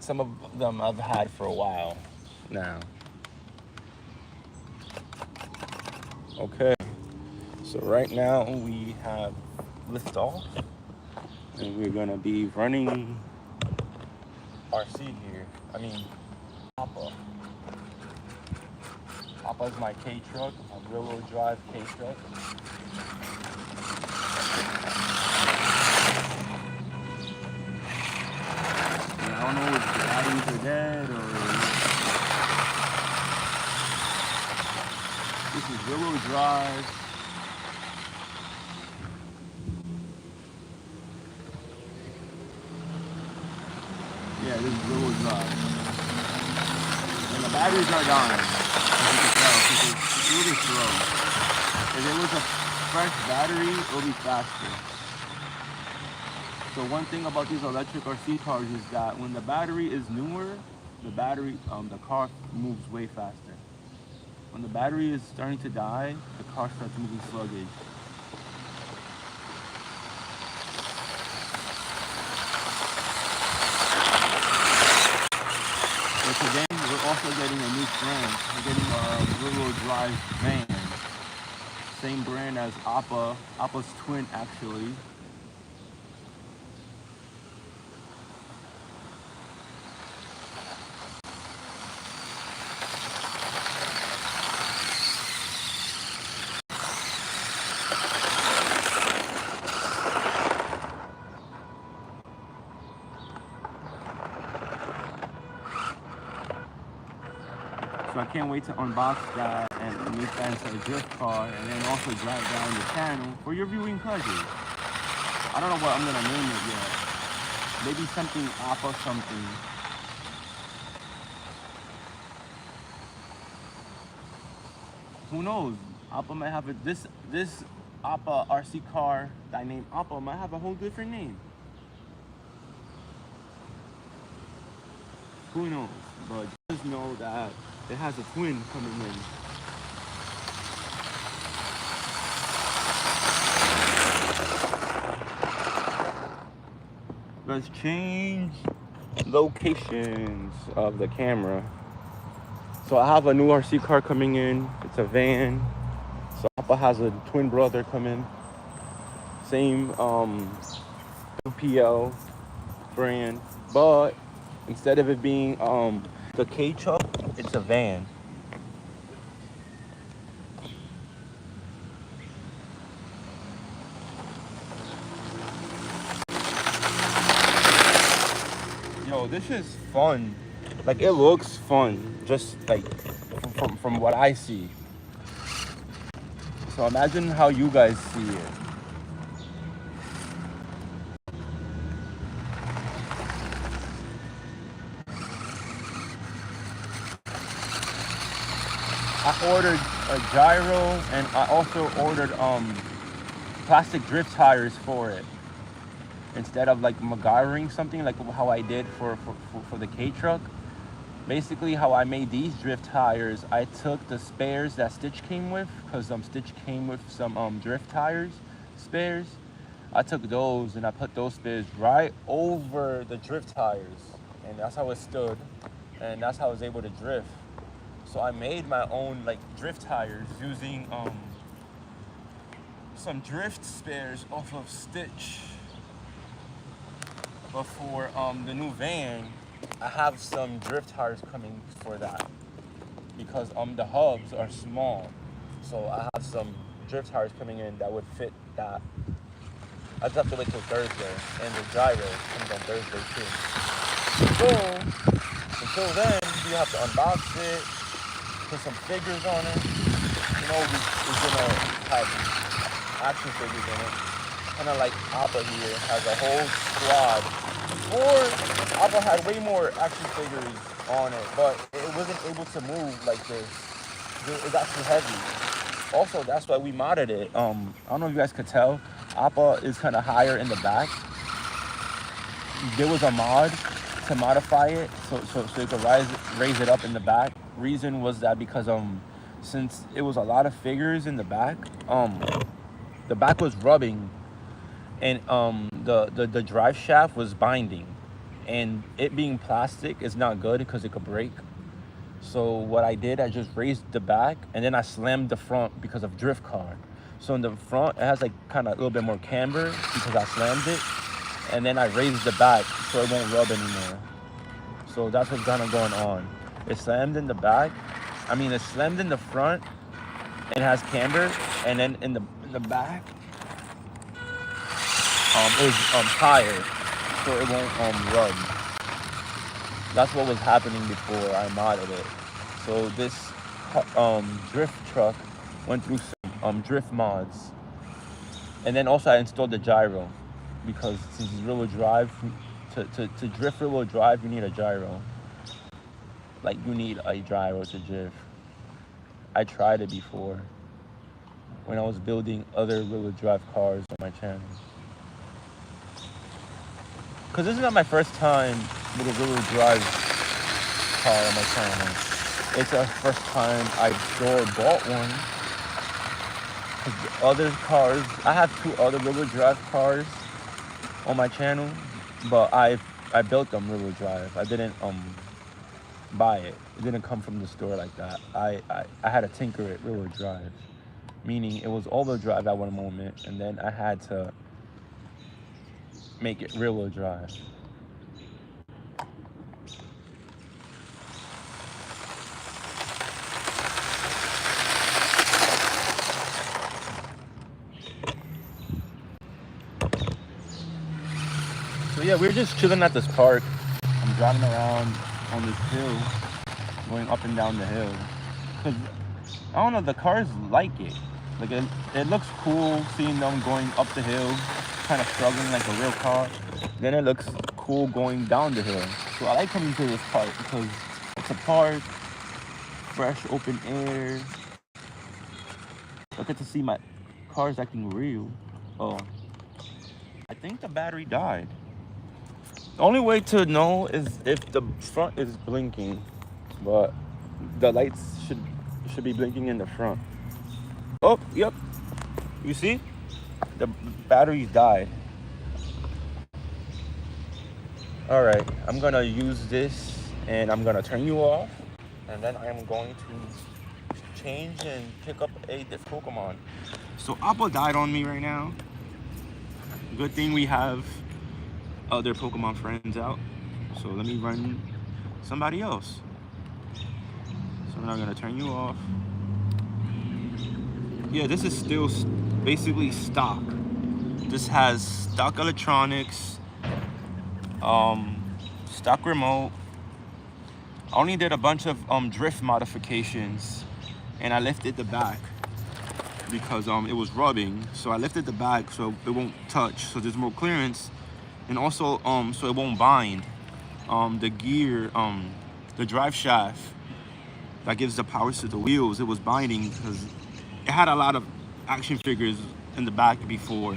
some of them I've had for a while now. Okay, so right now we have liftoff and we're gonna be running RC here. I mean, Appa. Appa is my K truck, my rear-wheel drive K truck. And I don't know if the batteries are dead or. This is rear-wheel drive. Yeah, this is rear-wheel drive. And the batteries are dying, as you can tell, because it's really slow. If it was a fresh battery, it would be faster. So one thing about these electric RC cars is that when the battery is newer, the car moves way faster. When the battery is starting to die, the car starts moving sluggish. But today we're also getting a new brand. We're getting a rear-wheel drive van. Same brand as Appa. Appa's twin, actually. So I can't wait to unbox that and make that into a drift car, and then also drive down the channel for your viewing pleasure. I don't know what I'm gonna name it yet. Maybe something Appa something. Who knows? Appa might have this Appa RC car that I named Appa might have a whole different name. Who knows? But just know that it has a twin coming in. Let's change locations of the camera. So I have a new RC car coming in. It's a van. So Appa has a twin brother coming. Same PL brand, but instead of it being the K truck, it's a van. Yo, this is fun. Like, it looks fun, just like from what I see. So imagine how you guys see it. I ordered a gyro, and I also ordered plastic drift tires for it, instead of like MacGyvering something like how I did for the K truck. Basically, how I made these drift tires, I took the spares that Stitch came with, because Stitch came with some drift tires spares. I took those and I put those spares right over the drift tires, and that's how it stood, and that's how I was able to drift. So I made my own like drift tires using some drift spares off of Stitch. But for the new van, I have some drift tires coming for that, because the hubs are small. So I have some drift tires coming in that would fit that. I just have to wait till Thursday, and the gyro comes on Thursday too. So until then, you have to unbox it, put some figures on it. You know, we're gonna have action figures in it. Kind of like Appa here has a whole squad. Or Appa had way more action figures on it, but it wasn't able to move like this. It got too heavy. Also, that's why we modded it. I don't know if you guys could tell. Appa is kind of higher in the back. There was a mod to modify it so it could raise it up in the back. Reason was that because since it was a lot of figures in the back was rubbing, and the drive shaft was binding, and it being plastic is not good because it could break. So what I did, I just raised the back, and then I slammed the front because of drift car. So in the front, it has like kind of a little bit more camber because I slammed it, and then I raised the back so it won't rub anymore. So that's what's kind of going on. It slammed in the back. I mean, it slammed in the front and has camber, and then in the back, is higher, so it won't rub. That's what was happening before I modded it. So this drift truck went through some drift mods, and then also I installed the gyro, because since it's rear-wheel drive, to drift rear-wheel drive, you need a gyro. Like, you need a gyro to drift. I tried it before when I was building other rear-wheel drive cars on my channel. Because this is not my first time with a rear-wheel drive car on my channel. It's the first time I bought one. Because other cars, I have 2 other rear-wheel drive cars on my channel, but I built them rear-wheel drive. I didn't buy it. It didn't come from the store like that. I had to tinker it rear-wheel drive, meaning it was all-wheel drive at one moment, and then I had to make it rear-wheel drive. So yeah, we're just chilling at this park. I'm driving around on this hill, going up and down the hill. Cause I don't know, the cars like it. Like it looks cool seeing them going up the hill, kind of struggling like a real car. Then it looks cool going down the hill. So I like coming to this park because it's a park, fresh open air. I get to see my cars acting real. Oh, I think the battery died. The only way to know is if the front is blinking, but the lights should be blinking in the front. Oh, yep. You see? The battery died. All right, I'm gonna use this and I'm gonna turn you off, and then I am going to change and pick up a different Pokemon. So Appa died on me right now. Good thing we have other Pokemon friends out. So let me run somebody else. So I'm now gonna turn you off. Yeah, this is still basically stock. This has stock electronics, stock remote. I only did a bunch of drift modifications, and I lifted the back because it was rubbing. So I lifted the back so it won't touch, so there's more clearance, and also so it won't bind. The gear, the drive shaft that gives the power to the wheels, it was binding because it had a lot of action figures in the back before.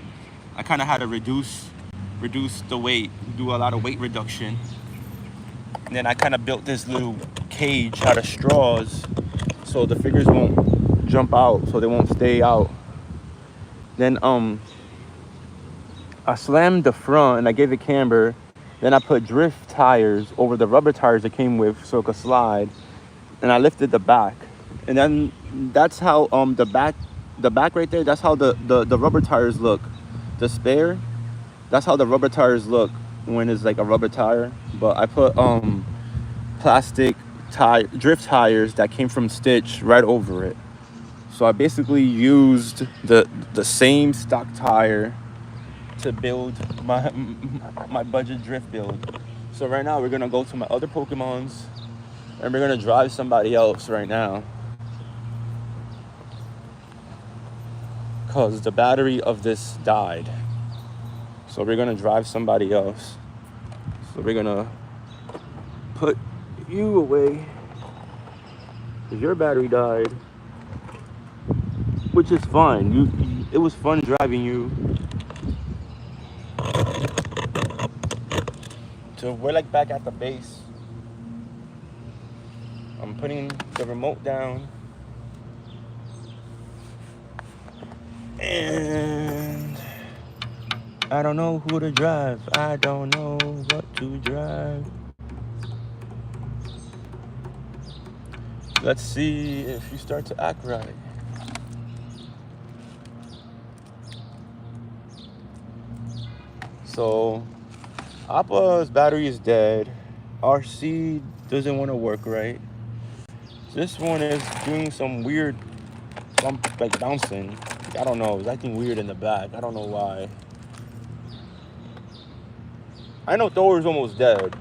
I kind of had to reduce the weight, do a lot of weight reduction. And then I kind of built this little cage out of straws so the figures won't jump out, so they won't stay out. Then I slammed the front and I gave it camber. Then I put drift tires over the rubber tires it came with so it could slide. And I lifted the back. And then that's how the back right there, that's how the rubber tires look. The spare, that's how the rubber tires look when it's like a rubber tire. But I put plastic drift tires that came from Stitch right over it. So I basically used the same stock tire to build my budget drift build. So right now we're gonna go to my other Pokemons and we're gonna drive somebody else right now, because the battery of this died. So we're gonna drive somebody else. So we're gonna put you away because your battery died, which is fine. It was fun driving you. So we're like back at the base. I'm putting the remote down. And I don't know who to drive. I don't know what to drive. Let's see if you start to act right. So Appa's battery is dead. RC doesn't want to work right. This one is doing some weird bump, like bouncing. I don't know, it's acting weird in the back. I don't know why. I know Thor's almost dead.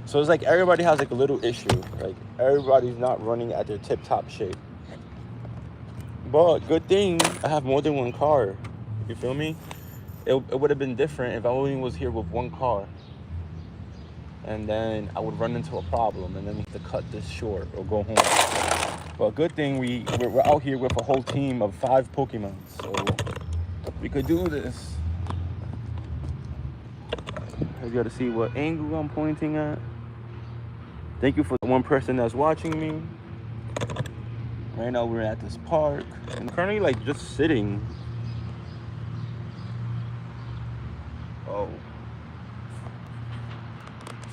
So it's like everybody has like a little issue. Like everybody's not running at their tip-top shape. But good thing I have more than one car. You feel me? It would have been different if I only was here with one car. And then I would run into a problem and then have to cut this short or go home. But good thing we're out here with a whole team of 5 Pokemon. So we could do this. I gotta see what angle I'm pointing at. Thank you for the one person that's watching me. Right now we're at this park. I'm currently like just sitting. Oh.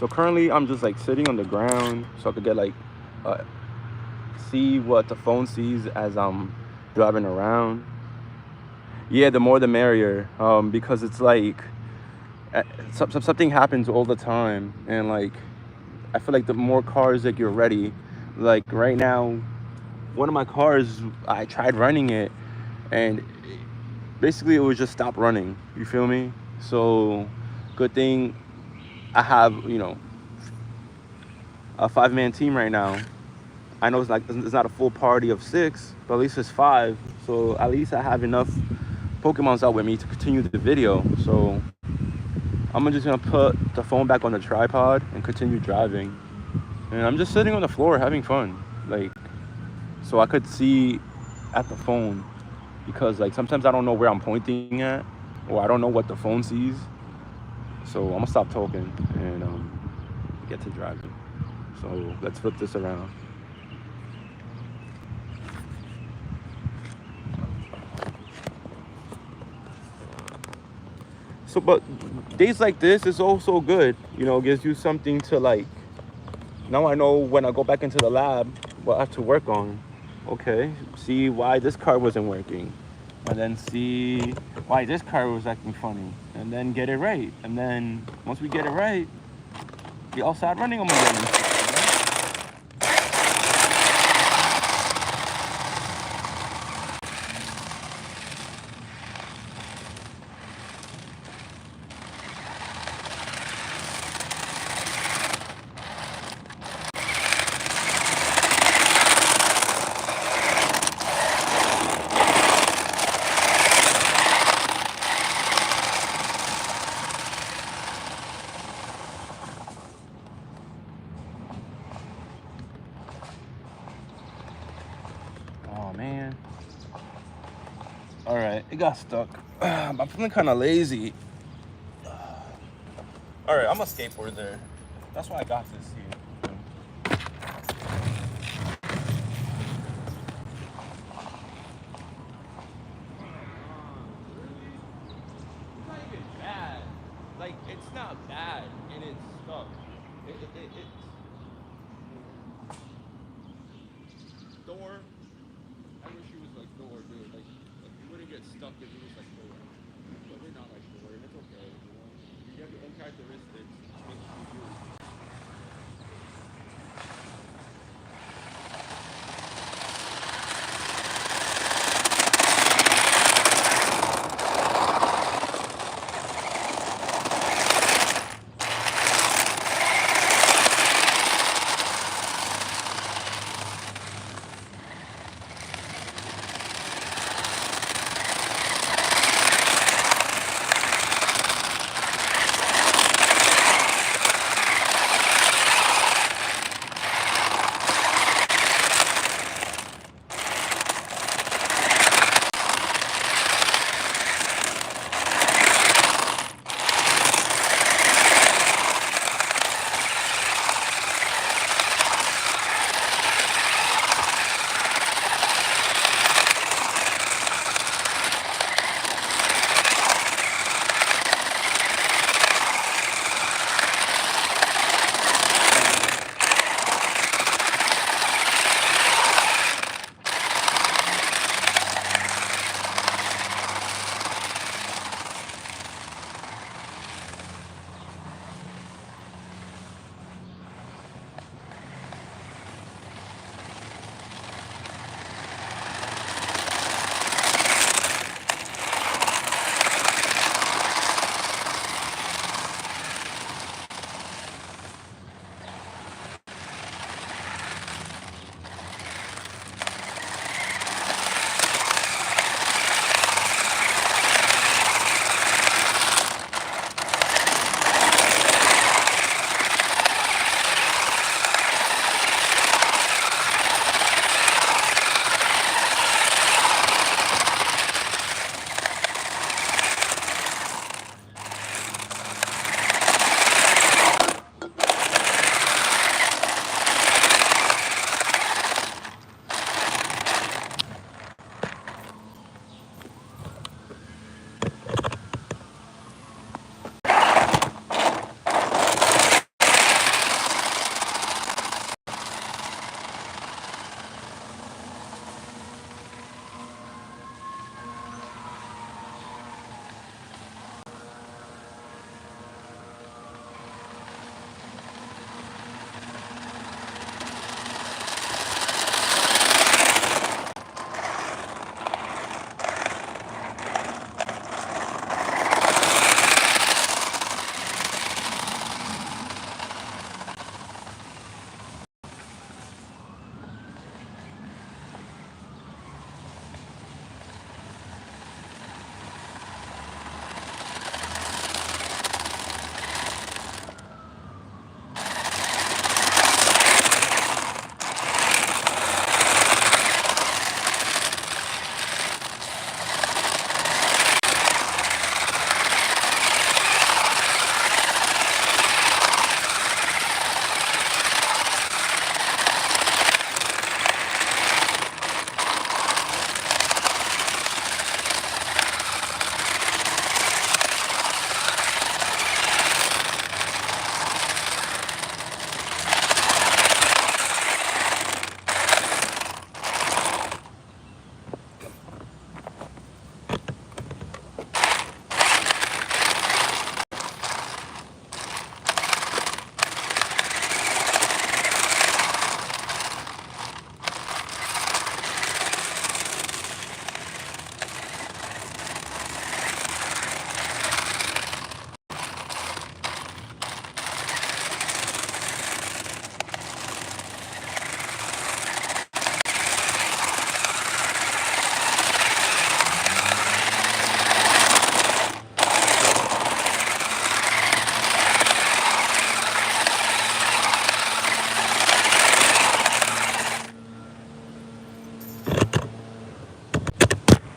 So currently I'm just like sitting on the ground so I could get like uh, see what the phone sees as I'm driving around. Yeah, the more the merrier, because it's like something happens all the time, and like I feel like the more cars that you're ready, like right now, one of my cars, I tried running it, and basically it would just stop running. You feel me? So, good thing I have, a 5-man team right now. I know it's not a full party of 6, but at least it's 5. So at least I have enough Pokemons out with me to continue the video. So I'm just gonna put the phone back on the tripod and continue driving. And I'm just sitting on the floor having fun, like, so I could see at the phone, because like sometimes I don't know where I'm pointing at, or I don't know what the phone sees. So I'm gonna stop talking and get to driving. So let's flip this around. So, but days like this is also good, gives you something to like. Now I know when I go back into the lab what I have to work on. Okay, see why this car wasn't working, and then see why this car was acting funny, and then get it right. And then once we get it right, we all start running them again. And stuff, Oh man. All right, it got stuck. I'm feeling kind of lazy. All right, I'm a skateboard there. That's why I got this here. It's not even bad. Like, it's not bad, and it's stuck. It's Thor. I wish he was like Thor, dude. Like you wouldn't get stuck if he was like Thor. But they're not like Thor, and it's okay. You have your own characteristics, which makes you you.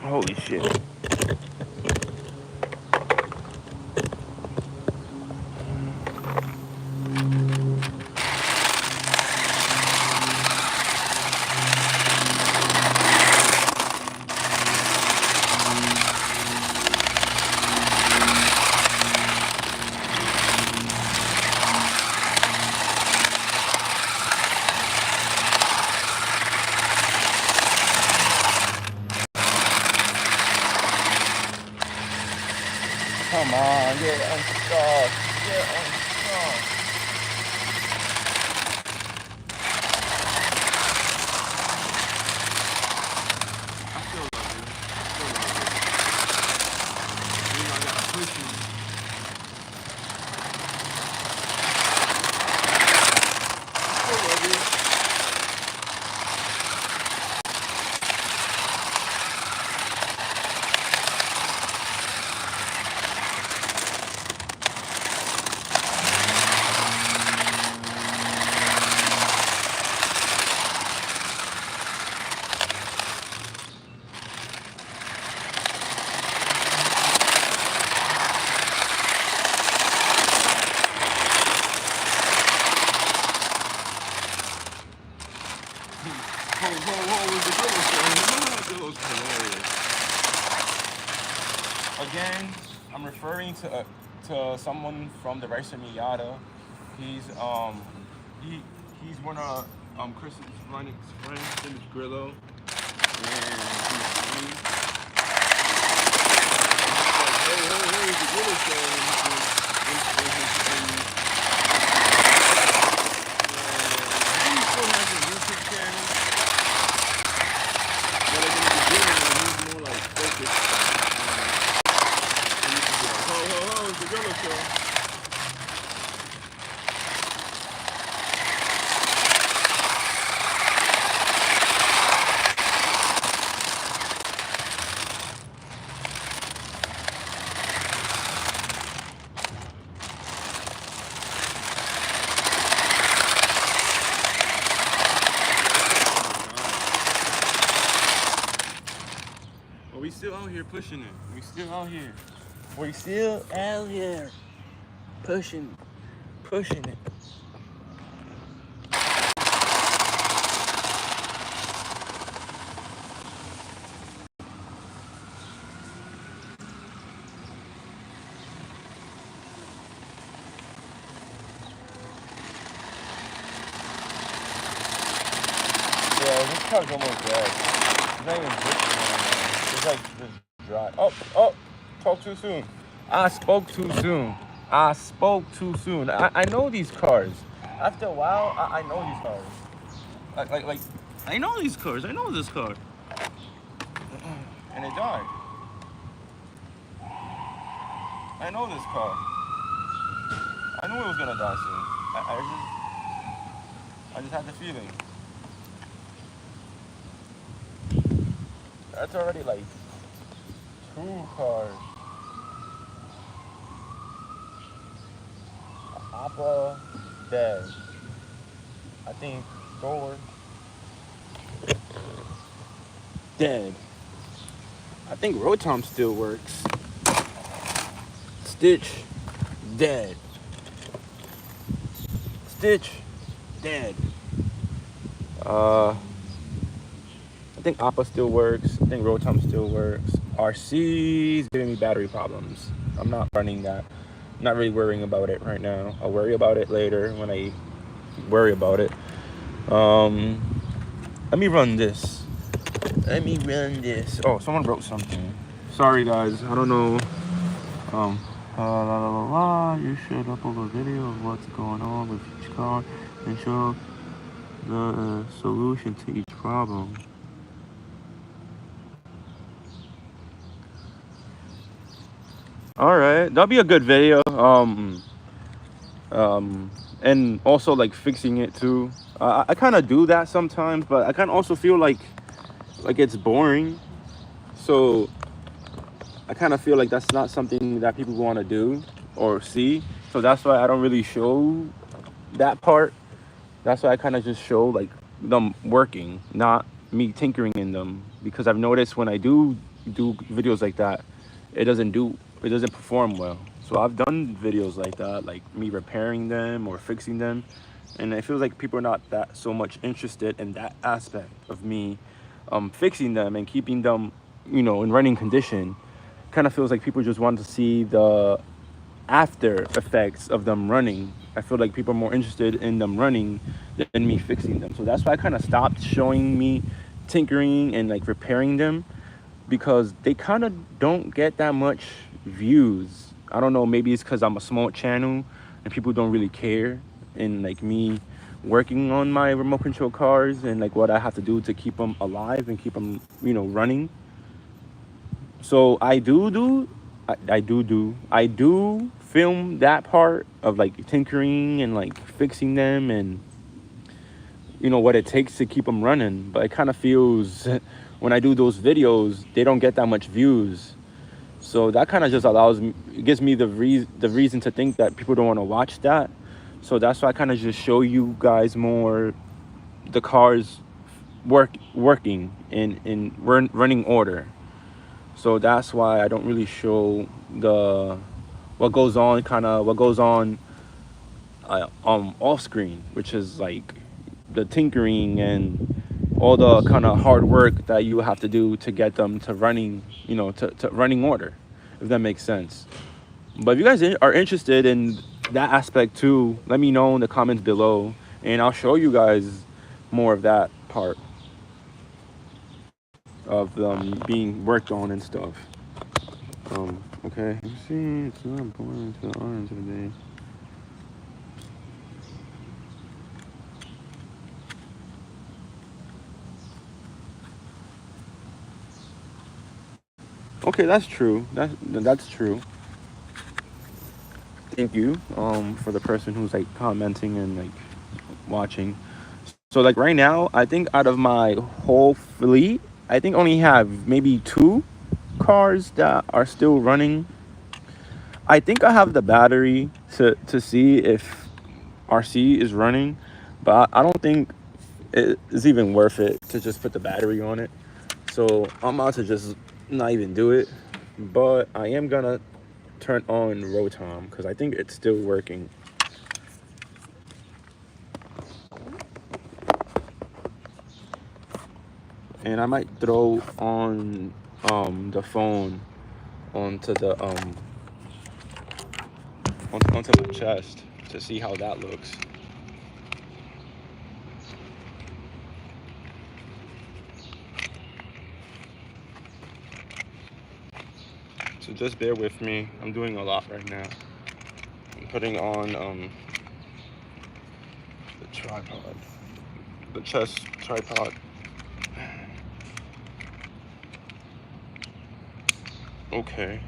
Holy shit. Come on, get unstuck. Get unstuck. I still love you. I still love you. You know, I gotta push you. I still love you. Again, I'm referring to someone from the Rice Miata. He's one of Chris's friends, Vintage Grillo, and he's hey, the Grillo show. He still has a YouTube channel, but like in the beginning, he's more like focused. It's the Grillo show. But we still out here pushing it. We still out here. We still out here pushing it. Yeah, this car's almost dead. It's not even dripping anymore. It's like just dry. Oh, talk too soon. I spoke too soon. I know these cars. After a while, I know these cars. Like, I know these cars. I know this car. And it died. I know this car. I knew it was gonna die soon. I just had the feeling. That's already like 2 cars. Appa dead. I think Thor dead. I think Rotom still works. Stitch dead. Stitch dead. I think Appa still works. I think Rotom still works. RC's giving me battery problems. I'm not running that. I'm not really worrying about it right now. I'll worry about it later when I worry about it. Let me run this. Oh, someone wrote something. Sorry guys, I don't know. You should upload a video of what's going on with each car and show the solution to each problem. All right, that'll be a good video. And also like fixing it too. I kind of do that sometimes, but I kind of also feel like it's boring. So I kind of feel like that's not something that people want to do or see. So that's why I don't really show that part. That's why I kind of just show like them working, not me tinkering in them, because I've noticed when I do do videos like that, it doesn't perform well. So I've done videos like that, like me repairing them or fixing them, and it feels like people are not that so much interested in that aspect of me fixing them and keeping them, in running condition. Kind of feels like people just want to see the after effects of them running. I feel like people are more interested in them running than me fixing them. So that's why I kind of stopped showing me tinkering and like repairing them, because they kind of don't get that much views. I don't know, maybe it's because I'm a small channel and people don't really care. And like me working on my remote control cars and like what I have to do to keep them alive and keep them, running. So I do film that part of like tinkering and like fixing them and what it takes to keep them running. But it kind of feels when I do those videos, they don't get that much views. So that kind of just it gives me the reason to think that people don't want to watch that. So that's why I kind of just show you guys more the cars working in running order. So that's why I don't really show the what goes on off screen, which is like the tinkering and all the kind of hard work that you have to do to get them to running, to running order, if that makes sense. But if you guys are interested in that aspect too, let me know in the comments below, and I'll show you guys more of that part of them being worked on and stuff. Okay. See, it's not born into the orange today. Okay, that's true. That's true. Thank you for the person who's like commenting and like watching. So like right now, I think out of my whole fleet, I think only have maybe 2 cars that are still running. I think I have the battery to see if RC is running, but I don't think it's even worth it to just put the battery on it. So I'm about to just not even do it, but I am gonna turn on Rotom because I think it's still working. And I might throw on the phone onto the onto my chest to see how that looks. So just bear with me. I'm doing a lot right now. I'm putting on the tripod, the chest tripod. Okay.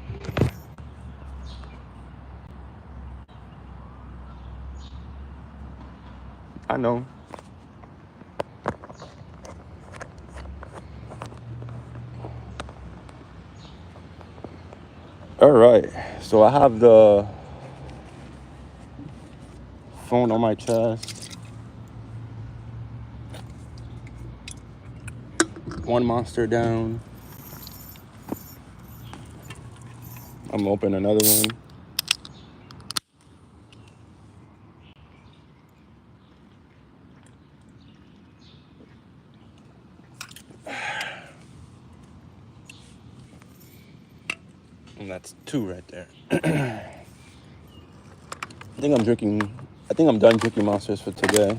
I know. All right. So I have the phone on my chest. One monster down. I'm open another one. And that's 2 right there. I think I'm done drinking monsters for today.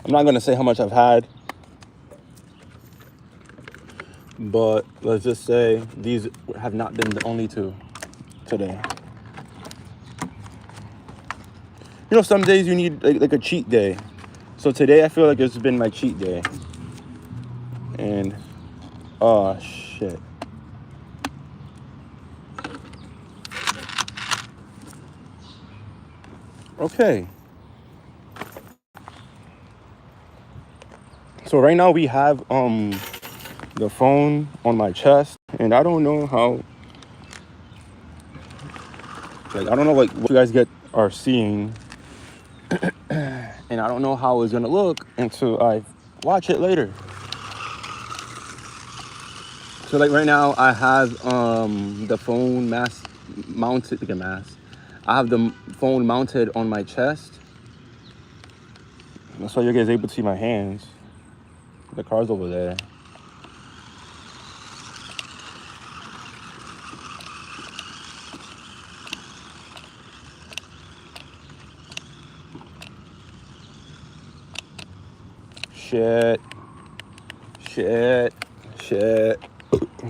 I'm not gonna say how much I've had, but let's just say these have not been the only 2 today. Some days you need like a cheat day. So today I feel like it's been my cheat day. And oh shit. Okay. So right now we have the phone on my chest, and I don't know how, like I don't know like what you guys are seeing, and I don't know how it's gonna look until I watch it later. So like right now I have the phone mounted, like a mask. I have the phone mounted on my chest. That's why you guys are able to see my hands. The car's over there.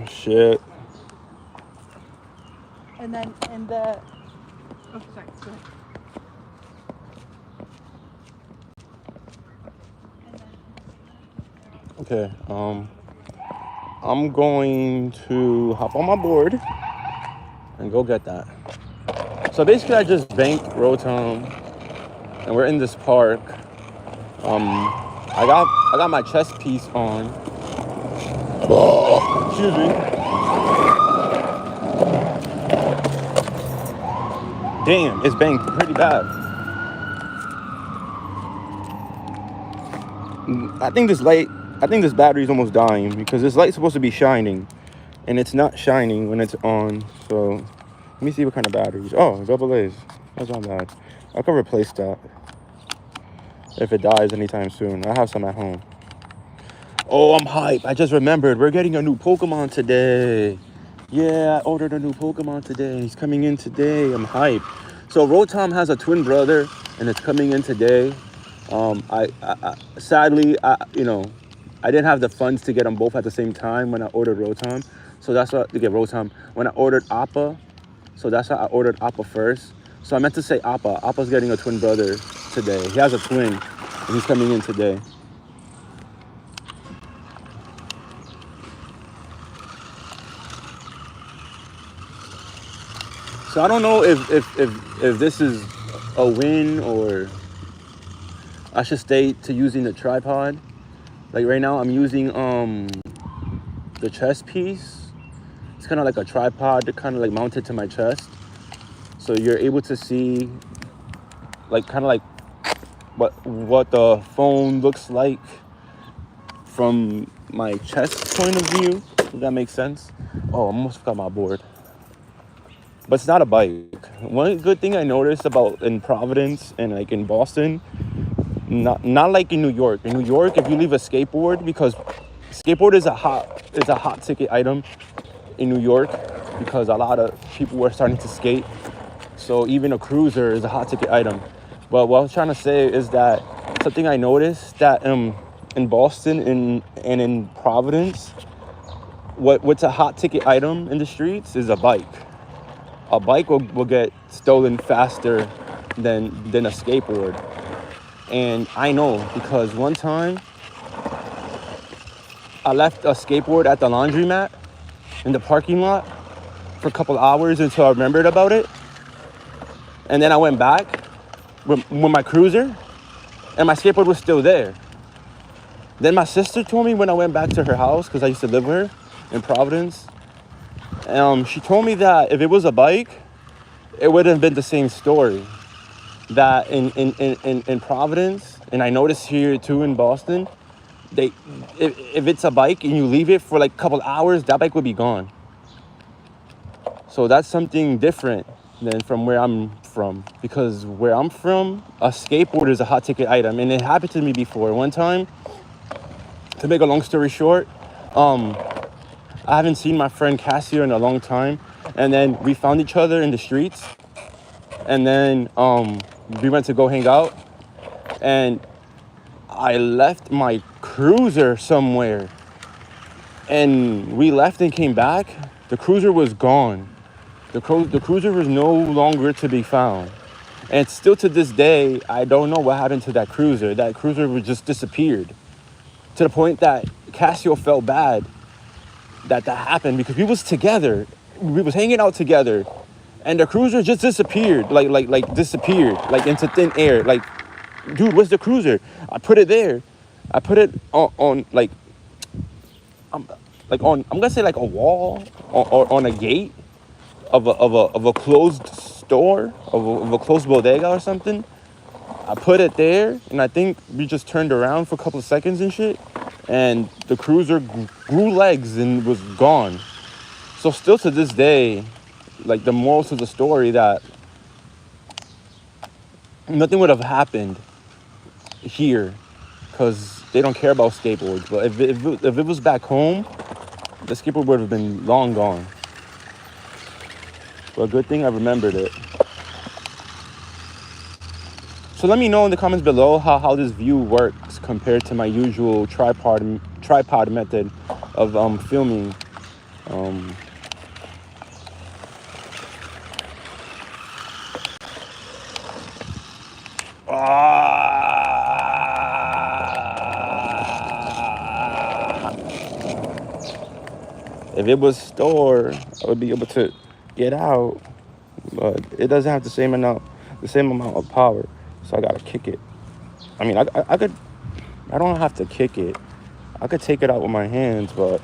Shit. And then in the... Oh, sorry. Go ahead. Okay, I'm going to hop on my board and go get that. So basically I just banked Rotom and we're in this park. I got my chest piece on. Excuse me. Damn, it's banked pretty bad. I think this battery is almost dying because this light's supposed to be shining and it's not shining when it's on. So let me see what kind of batteries. Oh, double A's. That's not bad. I can replace that if it dies anytime soon. I have some at home. Oh, I'm hype. I just remembered we're getting a new Pokemon today. Yeah, I ordered a new Pokemon today. He's coming in today. I'm hype. So Rotom has a twin brother and it's coming in today. Sadly, I didn't have the funds to get them both at the same time when I ordered Rotom. So that's why to get Rotom. When I ordered Appa, so that's why I ordered Appa first. So I meant to say Appa. Appa's getting a twin brother today. He has a twin and he's coming in today. So I don't know if this is a win or I should stay to using the tripod. Like right now I'm using the chest piece. It's kind of like a tripod, kind of like mounted to my chest. So you're able to see like kind of like what the phone looks like from my chest point of view, if that makes sense. Oh, I almost forgot my board. But it's not a bike. One good thing I noticed about in Providence and like in Boston, not like in New York. In New York, if you leave a skateboard, because skateboard is a hot ticket item in New York because a lot of people were starting to skate. So even a cruiser is a hot ticket item. But what I was trying to say is that something I noticed that in Boston and in Providence, what's a hot ticket item in the streets is a bike. A bike will get stolen faster than a skateboard. And I know because one time I left a skateboard at the laundromat in the parking lot for a couple hours until I remembered about it. And then I went back with my cruiser and my skateboard was still there. Then my sister told me when I went back to her house, because I used to live with her in Providence, she told me that if it was a bike, it would have been the same story. That in Providence, and I noticed here too in Boston, if it's a bike and you leave it for like a couple hours, that bike would be gone. So that's something different than from where I'm from, because where I'm from, a skateboard is a hot ticket item, and it happened to me before. One time, to make a long story short, I haven't seen my friend Cassio in a long time, and then we found each other in the streets, and then we went to go hang out, and I left my cruiser somewhere, and we left and came back. The cruiser was gone. The cruiser was no longer to be found. And still to this day, I don't know what happened to that cruiser. That cruiser just disappeared. To the point that Cassio felt bad that happened because we was together. We was hanging out together. And the cruiser just disappeared. Like disappeared. Like into thin air. Like, dude, where's the cruiser? I put it there. I put it on like I'm gonna say like a wall or on a gate of a closed store, of a closed bodega or something. I put it there, and I think we just turned around for a couple of seconds and shit, and the cruiser grew legs and was gone. So still to this day, like the moral to the story that nothing would have happened here because they don't care about skateboards. But if it was back home, the skateboard would have been long gone. But good thing I remembered it. So let me know in the comments below how this view works compared to my usual tripod method of filming. If it was store, I would be able to get out, but it doesn't have the same amount of power, so I gotta kick it. I mean, I could, I don't have to kick it. I could take it out with my hands, but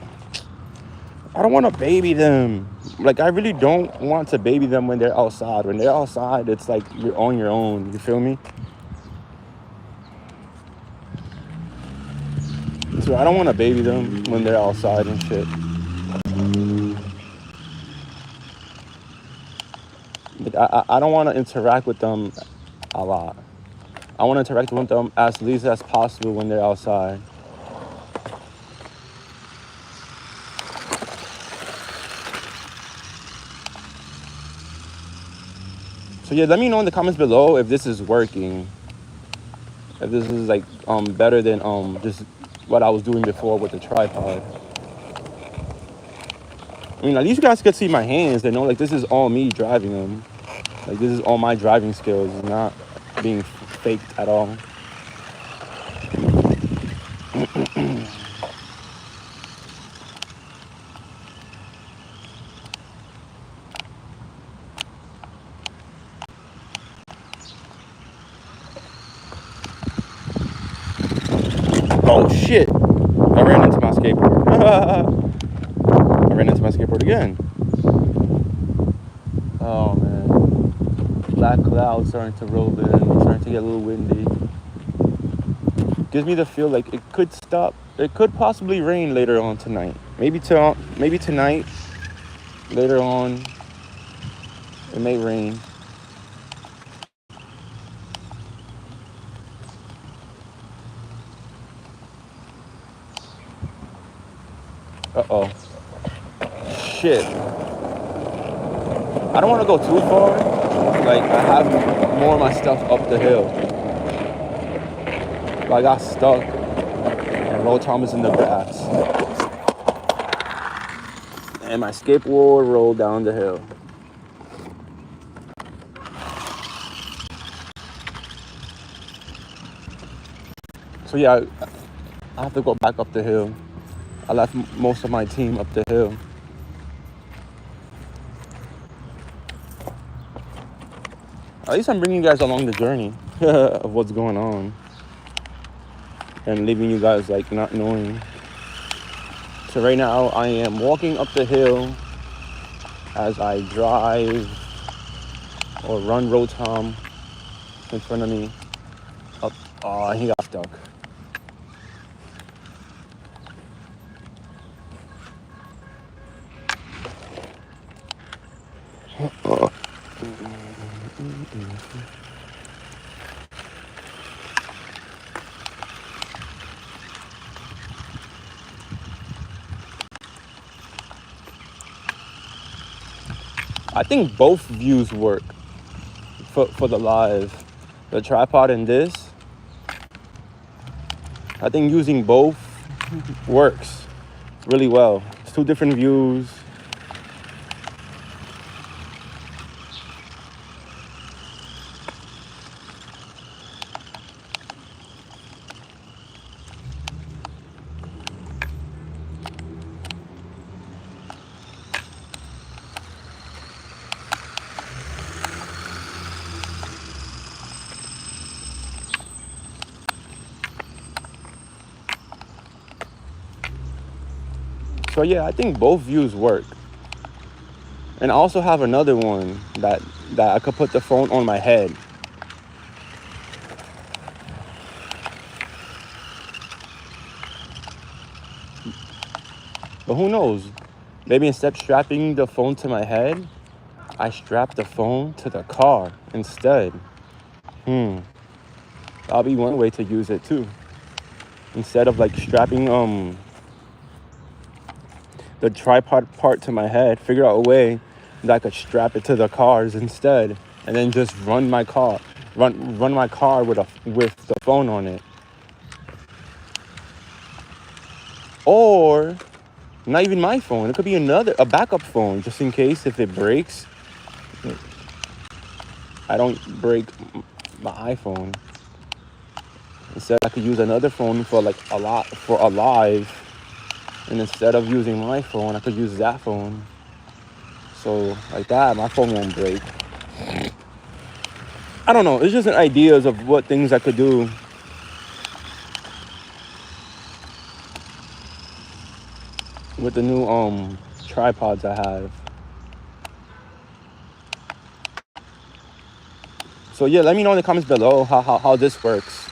I don't want to baby them. Like, I really don't want to baby them when they're outside. When they're outside, it's like you're on your own. You feel me? So I don't want to baby them when they're outside and shit. Like, I don't want to interact with them a lot. I want to interact with them as least as possible when they're outside. So yeah, let me know in the comments below if this is working. If this is like better than just what I was doing before with the tripod. I mean, at least you guys could see my hands. They know like this is all me driving them. Like this is all my driving skills. It's not being faked at all. Oh shit! I ran into my skateboard. I ran into my skateboard again. Oh man. Black clouds starting to roll in. Starting to get a little windy. Gives me the feel like it could stop. It could possibly rain later on tonight. Maybe tonight. Later on, it may rain. Uh-oh. Shit. I don't want to go too far. Like, I have more of my stuff up the hill. But I got stuck. And Roll Tom is in the grass. And my skateboard rolled down the hill. So yeah, I have to go back up the hill. I left most of my team up the hill. At least I'm bringing you guys along the journey of what's going on. And leaving you guys like not knowing. So right now I am walking up the hill as I drive or run Rotom in front of me. Up. Oh, he got stuck. I think both views work for the live. The tripod and this. I think using both works really well. It's two different views. So yeah, I think both views work. And I also have another one that I could put the phone on my head. But who knows? Maybe instead of strapping the phone to my head, I strap the phone to the car instead. That'll be one way to use it too. Instead of like strapping the tripod part to my head, figure out a way that I could strap it to the cars instead, and then just run my car with the phone on it. Or not even my phone. It could be a backup phone, just in case if it breaks, I don't break my iPhone. Instead, I could use another phone for a live, and instead of using my phone, I could use that phone. So like that, my phone won't break. I don't know. It's just ideas of what things I could do. With the new tripods I have. So yeah, let me know in the comments below how this works.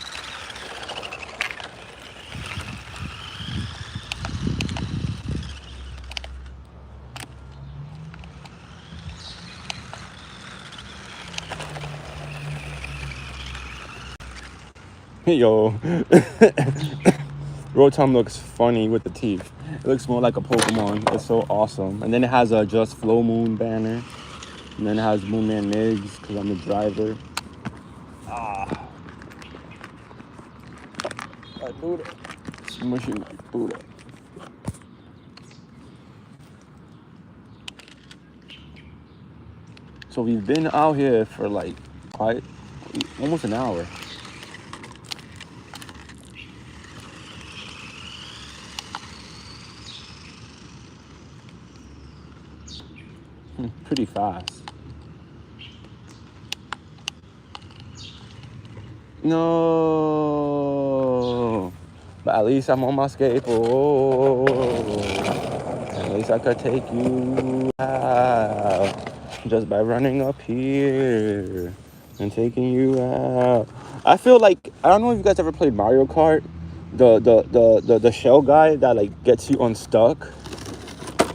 Yo, Rotom looks funny with the teeth. It looks more like a Pokemon. It's so awesome. And then it has a Just Flow Moon banner. And then it has Moonman Migs because I'm the driver. Buddha. Smushy Buddha. So we've been out here for like almost an hour. Pretty fast. No, but at least I'm on my skateboard. At least I could take you out just by running up here and taking you out. I feel like, I don't know if you guys ever played Mario Kart. The shell guy that like gets you unstuck.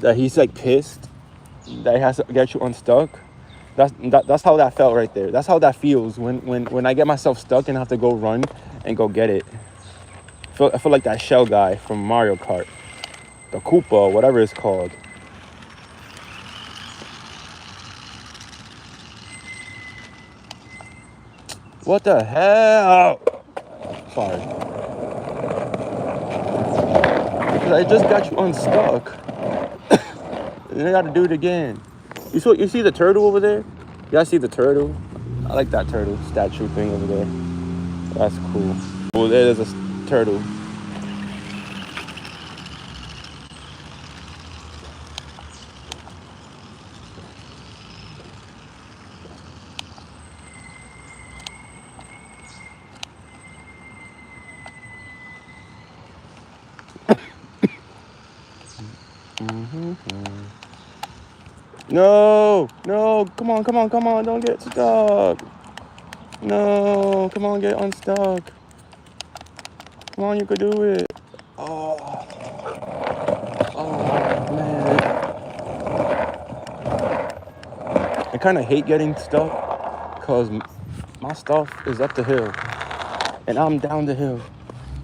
That he's like pissed that he has to get you unstuck. That's how that felt right there. That's how that feels when I get myself stuck and have to go run and go get it. I feel like that shell guy from Mario Kart. The Koopa, whatever it's called. What the hell? Sorry. Because I just got you unstuck. And I gotta do it again. You see the turtle over there? Yeah, I see the turtle. I like that turtle statue thing over there. That's cool. Well, there's a turtle. No, come on, don't get stuck. No, come on, get unstuck. Come on, you could do it. Oh man. I kind of hate getting stuck because my stuff is up the hill and I'm down the hill.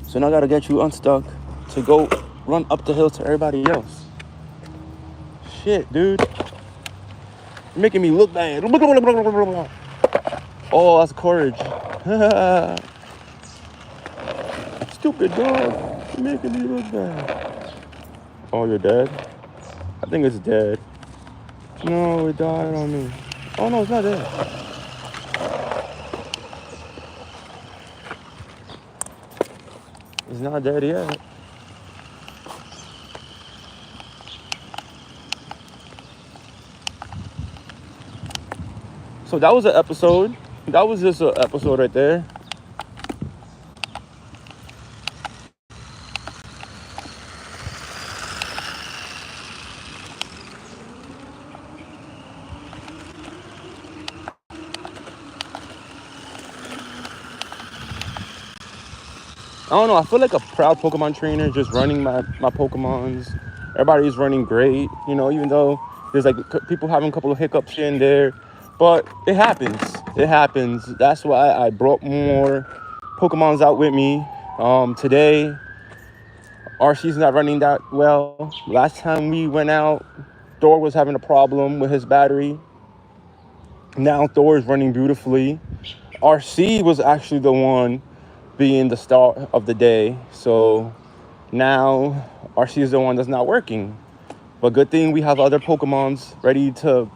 So now I gotta get you unstuck to go run up the hill to everybody else. Shit, dude. You're making me look bad. Oh, that's courage. Stupid dog. You're making me look bad. Oh, you're dead? I think it's dead. No, it died on me. Oh, no, it's not dead. It's not dead yet. So that was an episode. That was just an episode right there. I don't know. I feel like a proud Pokemon trainer just running my Pokemons Everybody's running great, even though there's like people having a couple of hiccups here and there. But it happens. It happens. That's why I brought more Pokemons out with me. Today, RC's not running that well. Last time we went out, Thor was having a problem with his battery. Now Thor is running beautifully. RC was actually the one being the start of the day. So now RC is the one that's not working. But good thing we have other Pokemons ready to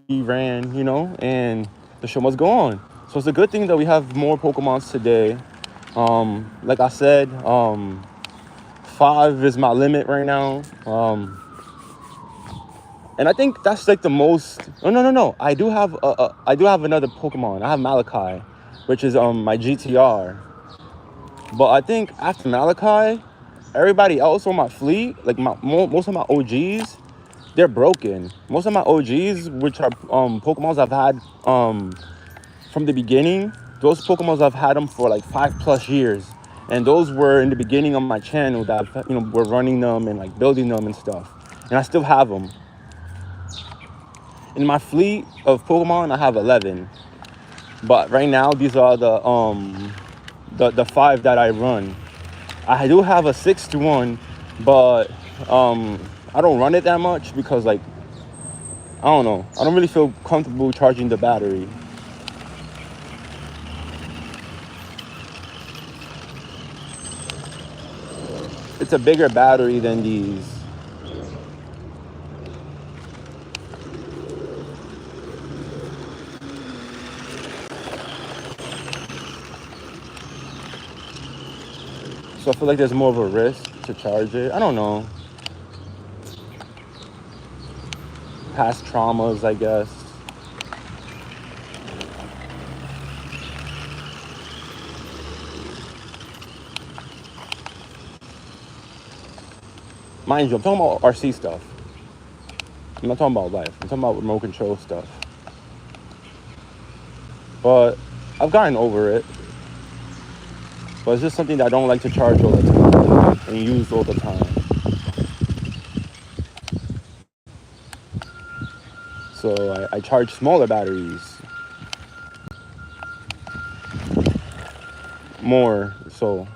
be ran, and the show must go on. So it's a good thing that we have more Pokemons today. Like I said, 5 is my limit right now. And I think that's like the most. Oh no, no, no! I do have another Pokemon. I have Malachi, which is my GTR. But I think after Malachi, everybody else on my fleet, like most of my OGs, they're broken. Most of my OGs, which are Pokemons I've had from the beginning, those Pokemons I've had them for like 5+ years, and those were in the beginning of my channel that were running them and like building them and stuff, and I still have them. In my fleet of Pokemon, I have 11, but right now these are the 5 that I run. I do have a 6th one, but I don't run it that much because like I don't know. I don't really feel comfortable charging the battery. It's a bigger battery than these. So I feel like there's more of a risk to charge it. I don't know. Past traumas, I guess. Mind you, I'm talking about RC stuff. I'm not talking about life. I'm talking about remote control stuff. But I've gotten over it. But it's just something that I don't like to charge all the time and use all the time. So I charge smaller batteries. More so.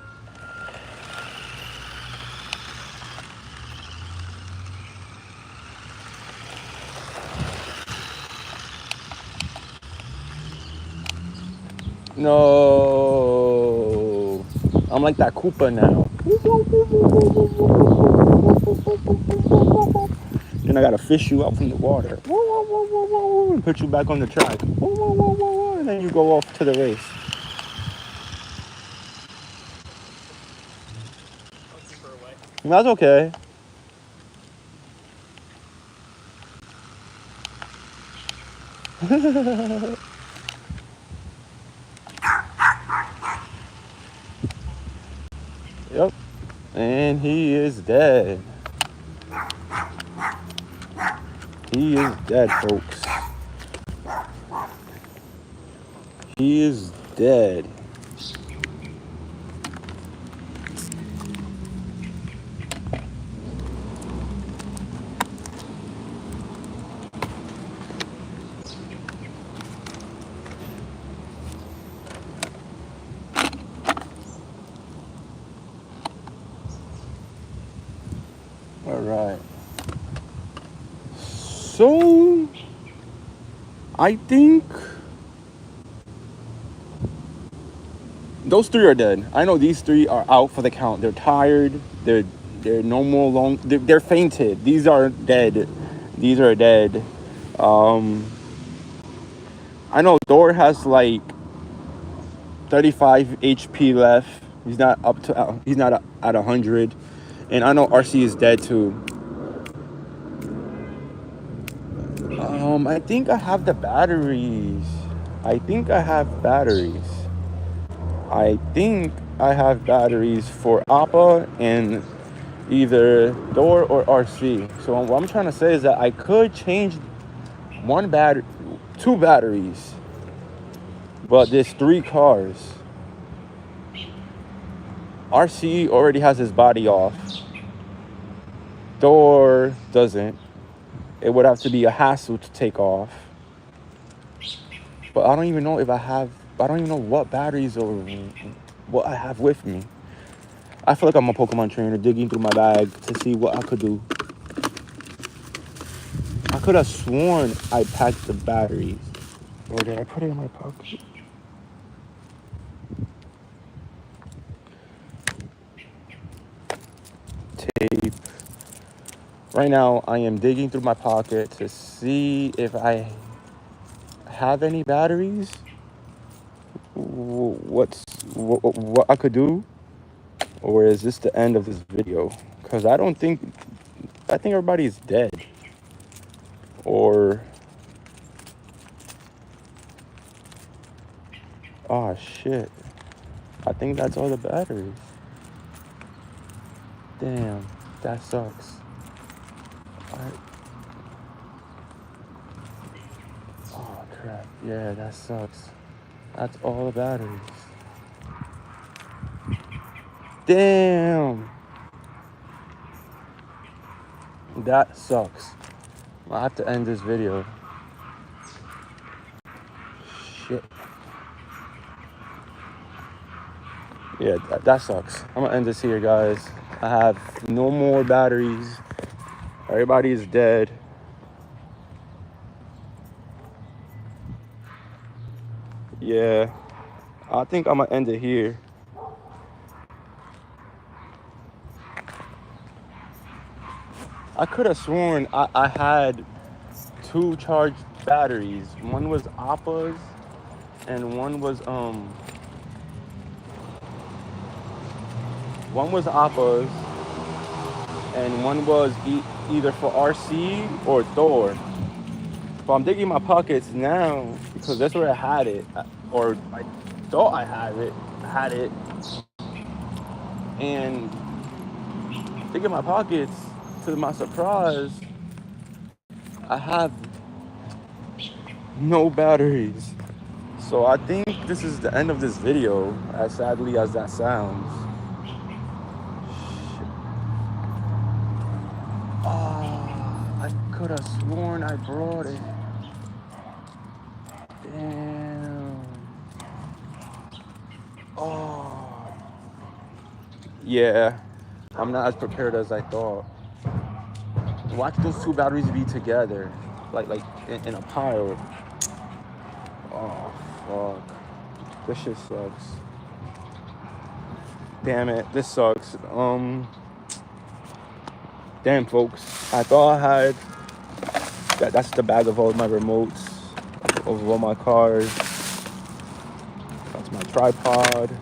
No. I'm like that Koopa now. Then I gotta fish you out from the water. And put you back on the track. And then you go off to the race. That's okay. Yep. And he is dead. He is dead, folks. He is dead. All right. So, I think those 3 are dead. I know these 3 are out for the count. They're tired. They're no more long. They're fainted. These are dead. These are dead. I know Thor has like 35 HP left. He's not up to. He's not at 100. And I know RC is dead too. I think I have the batteries. I think I have batteries. I think I have batteries for Appa and either Thor or RC. So what I'm trying to say is that I could change 2 batteries, but there's 3 cars. RC already has his body off. door doesn't. It would have to be a hassle to take off. But I don't even know if I don't even know what batteries or what I have with me. I feel like I'm a Pokemon trainer digging through my bag to see what I could do. I could have sworn I packed the batteries. Or did I put it in my pocket? Tape. Right now, I am digging through my pocket to see if I have any batteries. What I could do, or is this the end of this video? Because I think everybody's dead. Or, oh shit, I think that's all the batteries. Damn, that sucks. I, oh crap, yeah, that sucks. That's all the batteries. Damn, that sucks. I have to end this video. Shit. Yeah, that sucks. I'm gonna end this here, guys. I have no more batteries. Everybody is dead. Yeah, I think I'm gonna end it here. I could have sworn I had two charged batteries. One was Appa's and one was Appa's and one was either for RC or Thor. But I'm digging my pockets now because that's where I had it, or I thought I had it, and digging my pockets. To my surprise, I have no batteries. So I think this is the end of this video, as sadly as that sounds. Ah, I could have sworn I brought it. Damn. Oh. Yeah, I'm not as prepared as I thought. Watch those two batteries be together, like in a pile. Oh, fuck. This shit sucks. Damn it, this sucks. Damn, folks. I thought I had that's the bag of all my remotes, of all my cars. That's my tripod.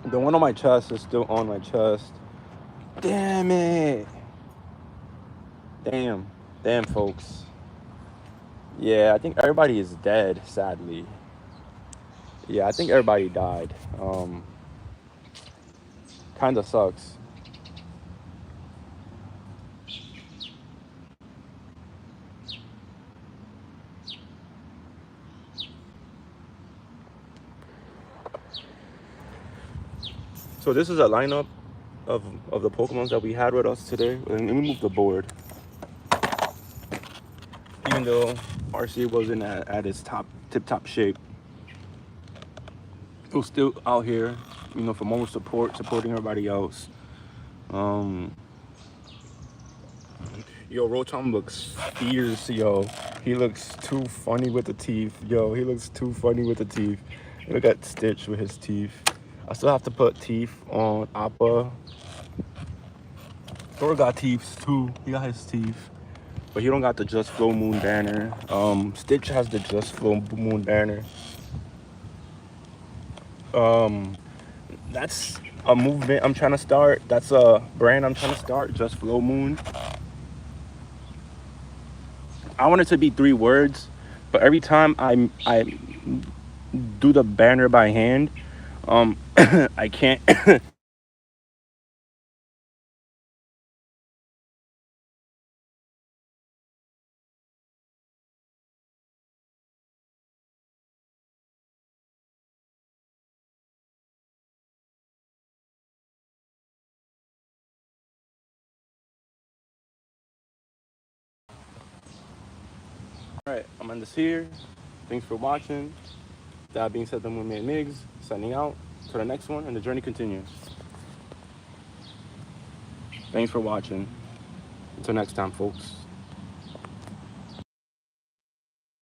The one on my chest is still on my chest. Damn it. Damn, folks. Yeah, I think everybody is dead, sadly. Yeah, I think everybody died. Kind of sucks. So this is a lineup of the Pokemons that we had with us today. Let me move the board. Even though RC wasn't at its tip-top shape, it was still out here, for more supporting everybody else. Yo, Rotom looks fierce, yo. He looks too funny with the teeth, yo. He looks too funny with the teeth. Look at Stitch with his teeth. I still have to put teeth on Appa. Thor got teeth too. He got his teeth, but he don't got the Just Flow Moon banner. Stitch has the Just Flow Moon banner. That's a movement I'm trying to start. That's a brand I'm trying to start. Just Flow Moon. I want it to be 3 words, but every time I do the banner by hand, I can't Alright, I'm on this here. Thanks for watching. That being said, I'm with me and Migs, signing out to the next one, and the journey continues. Thanks for watching. Until next time, folks.